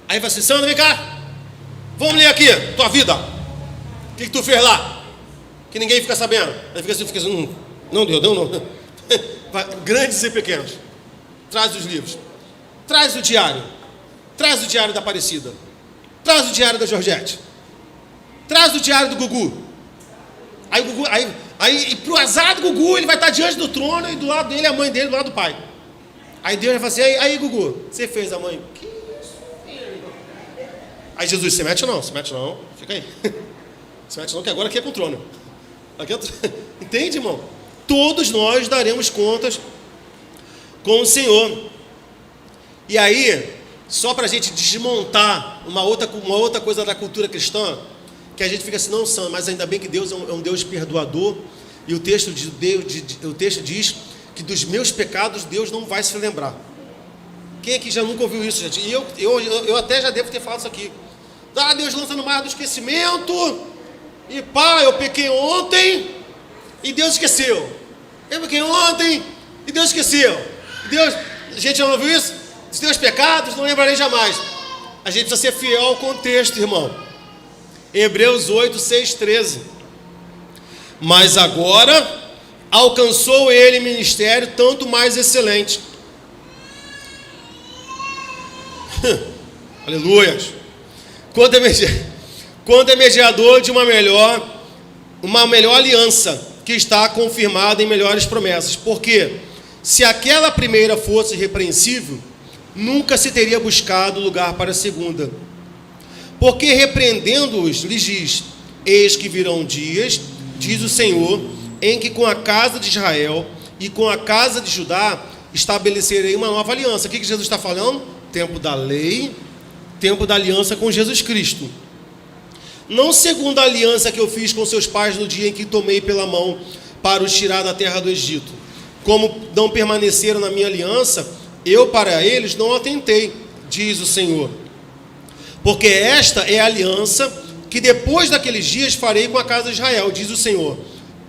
Aí vai assim, Sandra, vem cá. Vamos ler aqui, tua vida. O que tu fez lá? Que ninguém fica sabendo. Aí fica assim, não deu, não. Grandes e pequenos. Traz os livros. Traz o diário. Traz o diário da Aparecida. Traz o diário da Georgette. Traz o diário do Gugu. Aí o Gugu, aí pro azar do Gugu, ele vai estar diante do trono e do lado dele a mãe dele, do lado do pai. Aí Deus vai falar assim, aí Gugu, você fez a mãe? Que isso, filho? Aí Jesus, se mete não, fica aí. Se mete não, que agora aqui é com o trono. Entende, irmão? Todos nós daremos contas com o Senhor. E aí, só para a gente desmontar uma outra coisa da cultura cristã, que a gente fica assim, não, Sam, mas ainda bem que Deus é um Deus perdoador, e o texto diz que dos meus pecados Deus não vai se lembrar. Quem aqui já nunca ouviu isso, gente? E eu até já devo ter falado isso aqui. Deus lança no mar do esquecimento, e pá, eu pequei ontem, e Deus esqueceu. Lembra que ontem e Deus esqueceu. Deus, a gente já não ouviu isso? Os teus pecados não lembrarei jamais. A gente precisa ser fiel ao contexto, irmão. Hebreus 8, 6, 13. Mas agora alcançou ele ministério tanto mais excelente. Aleluias. Quando é mediador de uma melhor aliança, que está confirmada em melhores promessas. Porque se aquela primeira fosse irrepreensível, nunca se teria buscado lugar para a segunda. Porque repreendendo-os, lhes diz: eis que virão dias, diz o Senhor, em que com a casa de Israel e com a casa de Judá estabelecerei uma nova aliança. O que Jesus está falando? Tempo da lei, tempo da aliança com Jesus Cristo. Não segundo a aliança que eu fiz com seus pais no dia em que tomei pela mão para os tirar da terra do Egito. Como não permaneceram na minha aliança, eu para eles não atentei, diz o Senhor. Porque esta é a aliança que depois daqueles dias farei com a casa de Israel, diz o Senhor.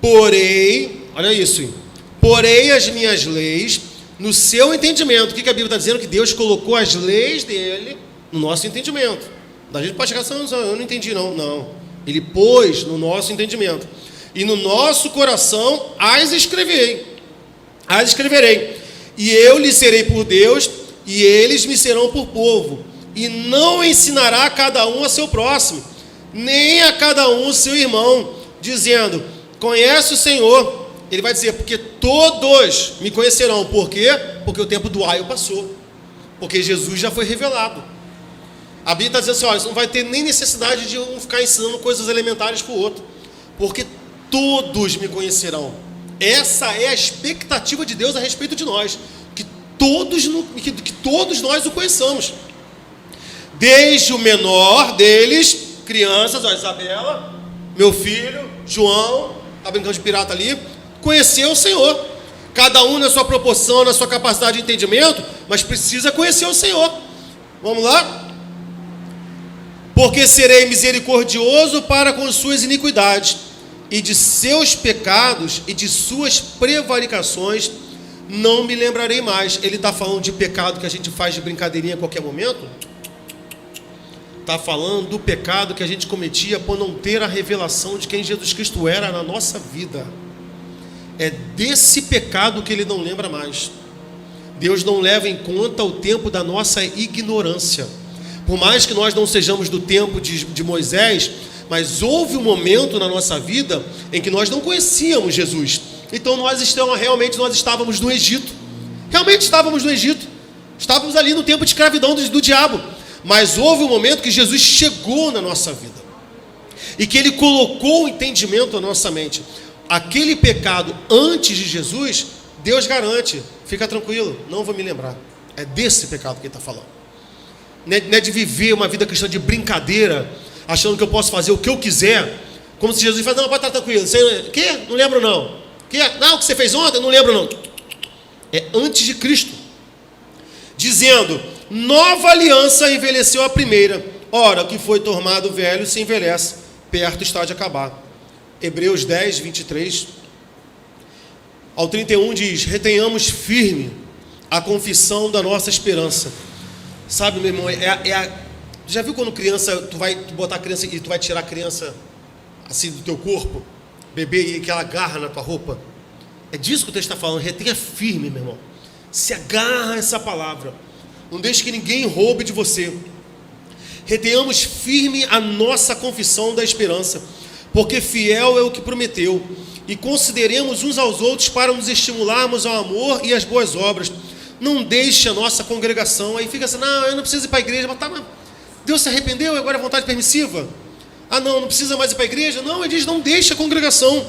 Porém, olha isso, hein? Porém as minhas leis no seu entendimento. O que a Bíblia está dizendo? Que Deus colocou as leis dele no nosso entendimento. A gente pode chegar assim: eu não entendi não. Não, ele pôs no nosso entendimento. E no nosso coração as escreverei. E eu lhes serei por Deus, e eles me serão por povo. E não ensinará a cada um a seu próximo, nem a cada um o seu irmão, dizendo: conhece o Senhor. Ele vai dizer: porque todos me conhecerão. Por quê? Porque o tempo do aio passou. Porque Jesus já foi revelado. A Bíblia está dizendo assim: olha, não vai ter nem necessidade de um ficar ensinando coisas elementares para o outro. Porque todos me conhecerão. Essa é a expectativa de Deus a respeito de nós. Que todos nós o conheçamos. Desde o menor deles, crianças, ó, Isabela, meu filho, João, está brincando de pirata ali, conheceu o Senhor. Cada um na sua proporção, na sua capacidade de entendimento, mas precisa conhecer o Senhor. Vamos lá? Porque serei misericordioso para com suas iniquidades, e de seus pecados e de suas prevaricações não me lembrarei mais. Ele está falando de pecado que a gente faz de brincadeirinha a qualquer momento? Está falando do pecado que a gente cometia por não ter a revelação de quem Jesus Cristo era na nossa vida. É desse pecado que ele não lembra mais. Deus não leva em conta o tempo da nossa ignorância. Por mais que nós não sejamos do tempo de Moisés, mas houve um momento na nossa vida em que nós não conhecíamos Jesus. Então nós estávamos no Egito. Realmente estávamos no Egito. Estávamos ali no tempo de escravidão do diabo. Mas houve um momento que Jesus chegou na nossa vida. E que ele colocou o entendimento na nossa mente. Aquele pecado antes de Jesus, Deus garante. Fica tranquilo, não vou me lembrar. É desse pecado que ele está falando. Não é de viver uma vida cristã de brincadeira, achando que eu posso fazer o que eu quiser, como se Jesus falasse: não, pode estar tranquilo. Você, quê? Não lembro não. Quê? Não, o que você fez ontem? Não lembro não. É antes de Cristo. Dizendo: nova aliança envelheceu a primeira. Ora, o que foi tornado velho se envelhece, perto está de acabar. Hebreus 10, 23 ao 31 diz: retenhamos firme a confissão da nossa esperança. Sabe, meu irmão, já viu quando criança, tu botar a criança e tu vai tirar a criança assim do teu corpo, bebê, e que ela agarra na tua roupa? É disso que o texto está falando. Retenha firme, meu irmão. Se agarra a essa palavra. Não deixe que ninguém roube de você. Retenhamos firme a nossa confissão da esperança, porque fiel é o que prometeu. E consideremos uns aos outros para nos estimularmos ao amor e às boas obras. Não deixe a nossa congregação. Aí fica assim: não, eu não preciso ir para a igreja. Mas Deus se arrependeu e agora é vontade permissiva? Ah, não precisa mais ir para a igreja? Não, ele diz: não deixe a congregação.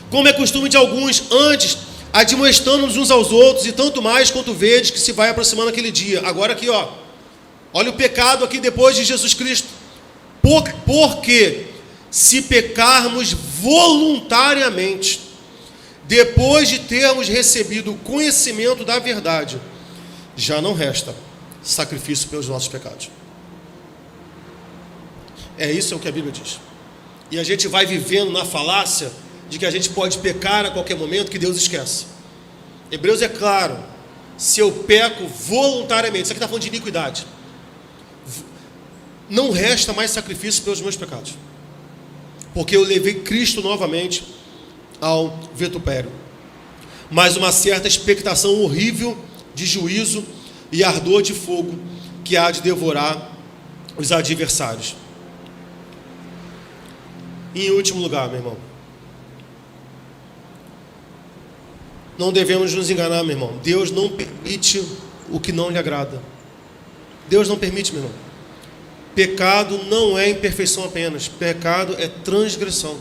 Como é costume de alguns, antes, admoestando-nos uns aos outros, e tanto mais quanto vedes que se vai aproximando aquele dia. Agora aqui, ó, olha o pecado aqui depois de Jesus Cristo. Porque se pecarmos voluntariamente, depois de termos recebido o conhecimento da verdade, já não resta sacrifício pelos nossos pecados. É isso que a Bíblia diz. E a gente vai vivendo na falácia de que a gente pode pecar a qualquer momento, que Deus esquece. Hebreus é claro, se eu peco voluntariamente, isso aqui está falando de iniquidade, não resta mais sacrifício pelos meus pecados, porque eu levei Cristo novamente ao vitupério. Mas uma certa expectação horrível de juízo e ardor de fogo que há de devorar os adversários. E em último lugar, meu irmão, não devemos nos enganar, meu irmão. Deus não permite o que não lhe agrada. Deus não permite, meu irmão. Pecado não é imperfeição apenas. Pecado é transgressão.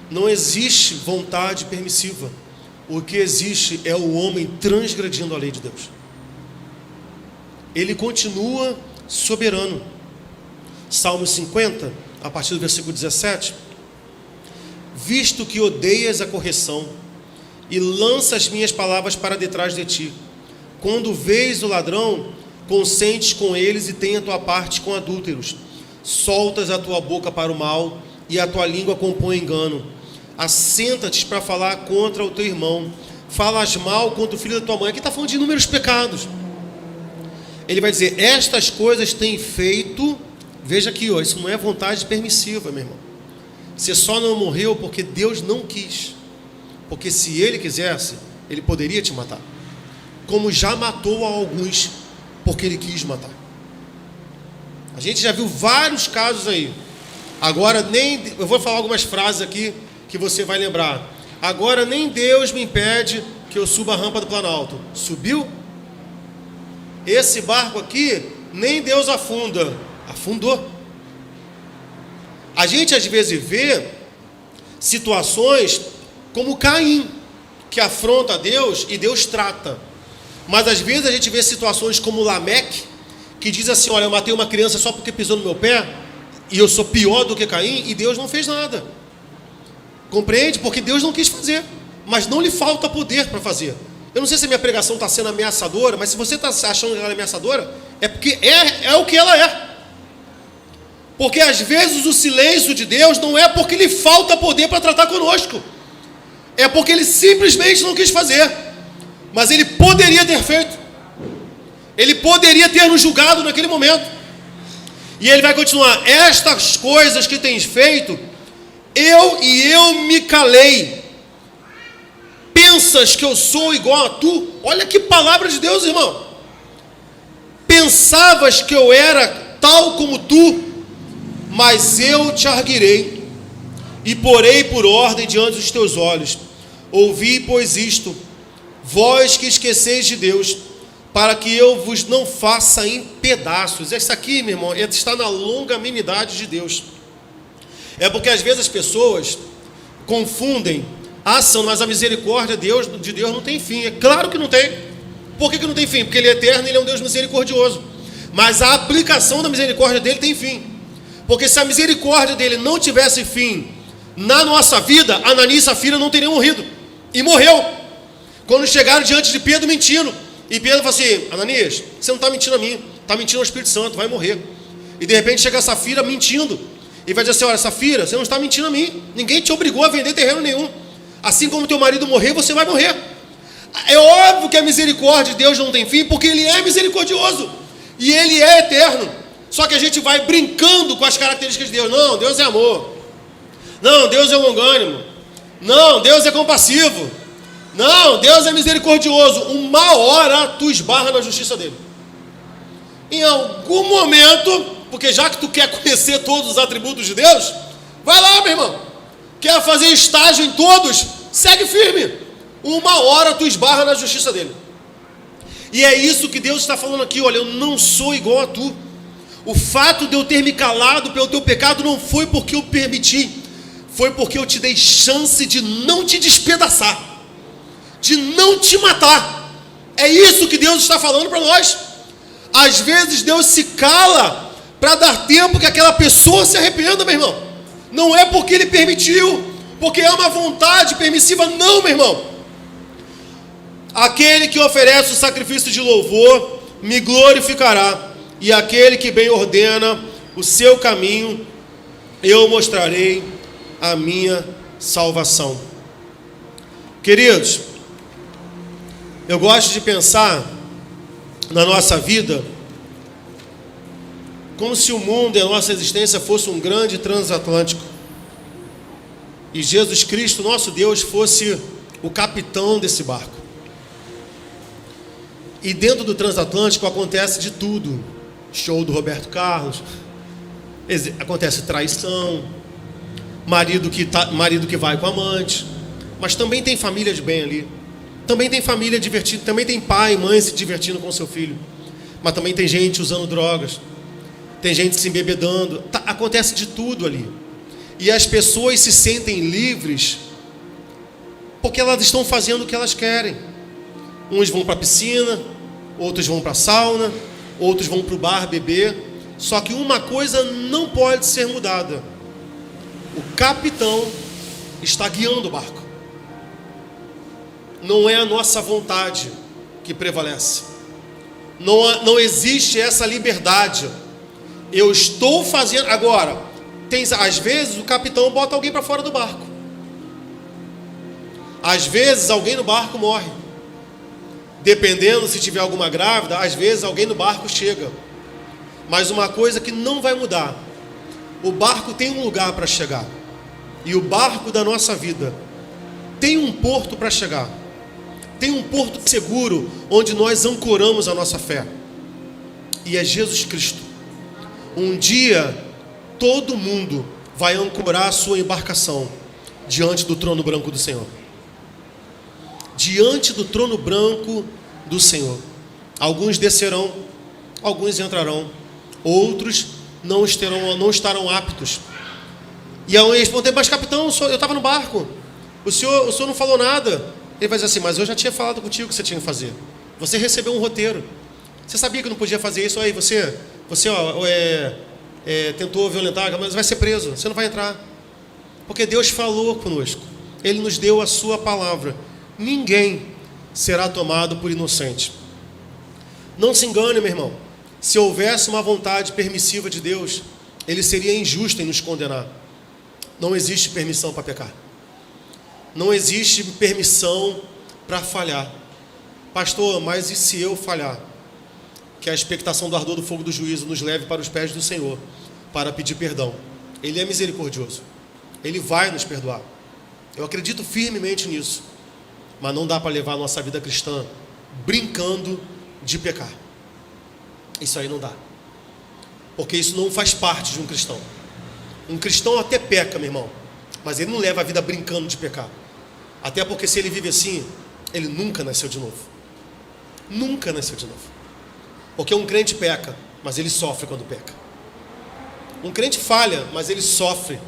Não existe vontade permissiva. O que existe é o homem transgredindo a lei de Deus. Ele continua soberano. Salmo 50, a partir do versículo 17. Visto que odeias a correção e lança as minhas palavras para detrás de ti, quando vês o ladrão, consentes com eles e tem a tua parte com adúlteros. Soltas a tua boca para o mal e a tua língua compõe engano. Assenta-te para falar contra o teu irmão, falas mal contra o filho da tua mãe. Aqui está falando de inúmeros pecados. Ele vai dizer, estas coisas têm feito. Veja aqui, ó, isso não é vontade permissiva, meu irmão. Você só não morreu porque Deus não quis. Porque se Ele quisesse, Ele poderia te matar. Como já matou a alguns, porque Ele quis matar. A gente já viu vários casos aí. Agora eu vou falar algumas frases aqui que você vai lembrar. Agora nem Deus me impede que eu suba a rampa do Planalto. Subiu? Esse barco aqui, nem Deus afunda. Afundou. A gente às vezes vê situações como Caim, que afronta a Deus e Deus trata. Mas às vezes a gente vê situações como Lameque, que diz assim, olha, eu matei uma criança só porque pisou no meu pé, e eu sou pior do que Caim, e Deus não fez nada. Compreende? Porque Deus não quis fazer, mas não lhe falta poder para fazer. Eu não sei se a minha pregação está sendo ameaçadora, mas se você está achando que ela é ameaçadora, é porque é o que ela é. Porque às vezes o silêncio de Deus não é porque lhe falta poder para tratar conosco. É porque Ele simplesmente não quis fazer. Mas Ele poderia ter feito. Ele poderia ter nos julgado naquele momento. E Ele vai continuar. Estas coisas que tens feito, eu me calei. Pensas que eu sou igual a tu? Olha que palavra de Deus, irmão. Pensavas que eu era tal como tu, mas eu te arguirei e porei por ordem diante dos teus olhos. Ouvi, pois, isto, vós que esqueceis de Deus, para que eu vos não faça em pedaços. Isso aqui, meu irmão, está na longanimidade de Deus. É porque às vezes as pessoas confundem a ação, mas a misericórdia de Deus não tem fim. É claro que não tem. Por que não tem fim? Porque Ele é eterno e Ele é um Deus misericordioso. Mas a aplicação da misericórdia dele tem fim. Porque se a misericórdia dele não tivesse fim na nossa vida, Ananias e Safira não teriam morrido. E morreu. Quando chegaram diante de Pedro mentindo. E Pedro falou assim, Ananias, você não está mentindo a mim, está mentindo ao Espírito Santo, vai morrer. E de repente chega a Safira mentindo. E vai dizer assim, olha, Safira, você não está mentindo a mim. Ninguém te obrigou a vender terreno nenhum. Assim como teu marido morrer, você vai morrer. É óbvio que a misericórdia de Deus não tem fim, porque Ele é misericordioso. E Ele é eterno. Só que a gente vai brincando com as características de Deus. Não, Deus é amor. Não, Deus é longânimo. Não, Deus é compassivo. Não, Deus é misericordioso. Uma hora tu esbarra na justiça dele. Em algum momento, porque já que tu quer conhecer todos os atributos de Deus, vai lá, meu irmão. Quer fazer estágio em todos? Segue firme. Uma hora tu esbarra na justiça dele. E é isso que Deus está falando aqui. Olha, eu não sou igual a tu. O fato de eu ter me calado pelo teu pecado não foi porque eu permiti, foi porque eu te dei chance de não te despedaçar, de não te matar. É isso que Deus está falando para nós. Às vezes Deus se cala para dar tempo que aquela pessoa se arrependa, meu irmão. Não é porque Ele permitiu, porque é uma vontade permissiva, não, meu irmão. Aquele que oferece o sacrifício de louvor me glorificará, e aquele que bem ordena o seu caminho, eu mostrarei a minha salvação. Queridos, eu gosto de pensar na nossa vida como se o mundo e a nossa existência fosse um grande transatlântico e Jesus Cristo, nosso Deus, fosse o capitão desse barco. E dentro do transatlântico acontece de tudo. Show do Roberto Carlos, acontece traição, marido que vai com amante, mas também tem família de bem ali, também tem família divertida, também tem pai e mãe se divertindo com seu filho, mas também tem gente usando drogas, tem gente se embebedando, acontece de tudo ali, e as pessoas se sentem livres porque elas estão fazendo o que elas querem. Uns vão para a piscina, outros vão para a sauna, outros vão para o bar beber. Só que uma coisa não pode ser mudada: o capitão está guiando o barco. Não é a nossa vontade que prevalece. Não existe essa liberdade. Eu estou fazendo. Agora, às vezes o capitão bota alguém para fora do barco. Às vezes alguém no barco morre. Dependendo se tiver alguma grávida, às vezes alguém no barco chega. Mas uma coisa que não vai mudar: o barco tem um lugar para chegar. E o barco da nossa vida tem um porto para chegar. Tem um porto seguro onde nós ancoramos a nossa fé. E é Jesus Cristo. Um dia todo mundo vai ancorar a sua embarcação diante do trono branco do Senhor. Diante do trono branco do Senhor. Alguns descerão, alguns entrarão, outros não estarão aptos. E aí eu responder: mas capitão, eu estava no barco, o senhor não falou nada. Ele vai dizer assim: mas eu já tinha falado contigo o que você tinha que fazer. Você recebeu um roteiro, você sabia que não podia fazer isso. Aí você tentou violentar, mas vai ser preso, você não vai entrar. Porque Deus falou conosco, Ele nos deu a sua palavra. Ninguém será tomado por inocente. Não se engane, meu irmão. Se houvesse uma vontade permissiva de Deus, Ele seria injusto em nos condenar. Não existe permissão para pecar. Não existe permissão para falhar. Pastor, mas e se eu falhar? Que a expectação do ardor do fogo do juízo nos leve para os pés do Senhor, para pedir perdão. Ele é misericordioso. Ele vai nos perdoar. Eu acredito firmemente nisso. Mas não dá para levar a nossa vida cristã brincando de pecar. Isso aí não dá. Porque isso não faz parte de um cristão. Um cristão até peca, meu irmão, mas ele não leva a vida brincando de pecar. Até porque se ele vive assim, ele nunca nasceu de novo. Nunca nasceu de novo. Porque um crente peca, mas ele sofre quando peca. Um crente falha, mas ele sofre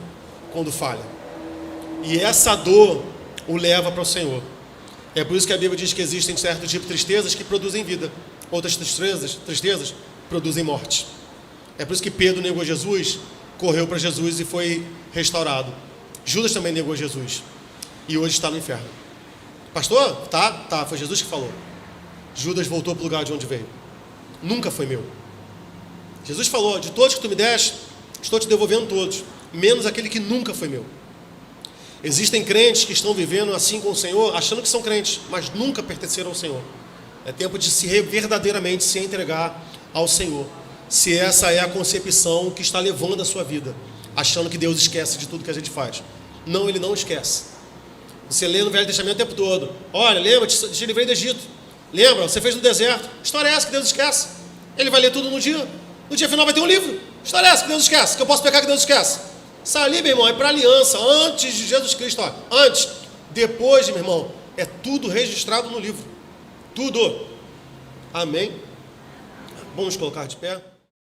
quando falha. E essa dor o leva para o Senhor. É por isso que a Bíblia diz que existem certos tipos de tristezas que produzem vida. Outras tristezas produzem morte. É por isso que Pedro negou Jesus, correu para Jesus e foi restaurado. Judas também negou Jesus e hoje está no inferno. Pastor? Tá, foi Jesus que falou. Judas voltou para o lugar de onde veio. Nunca foi meu. Jesus falou: de todos que tu me deste, estou te devolvendo todos, menos aquele que nunca foi meu. Existem crentes que estão vivendo assim com o Senhor, achando que são crentes, mas nunca pertenceram ao Senhor. É tempo de verdadeiramente se entregar ao Senhor. Se essa é a concepção que está levando a sua vida, achando que Deus esquece de tudo que a gente faz. Não, Ele não esquece. Você lê no Velho Testamento o tempo todo: olha, lembra, te livrei do Egito. Lembra, você fez no deserto. História é essa que Deus esquece? Ele vai ler tudo no dia. No dia final vai ter um livro. História é essa que Deus esquece? Que eu posso pecar que Deus esquece? Isso ali, meu irmão, é para aliança, antes de Jesus Cristo. Ó. Antes, depois, meu irmão, é tudo registrado no livro. Tudo. Amém? Vamos colocar de pé.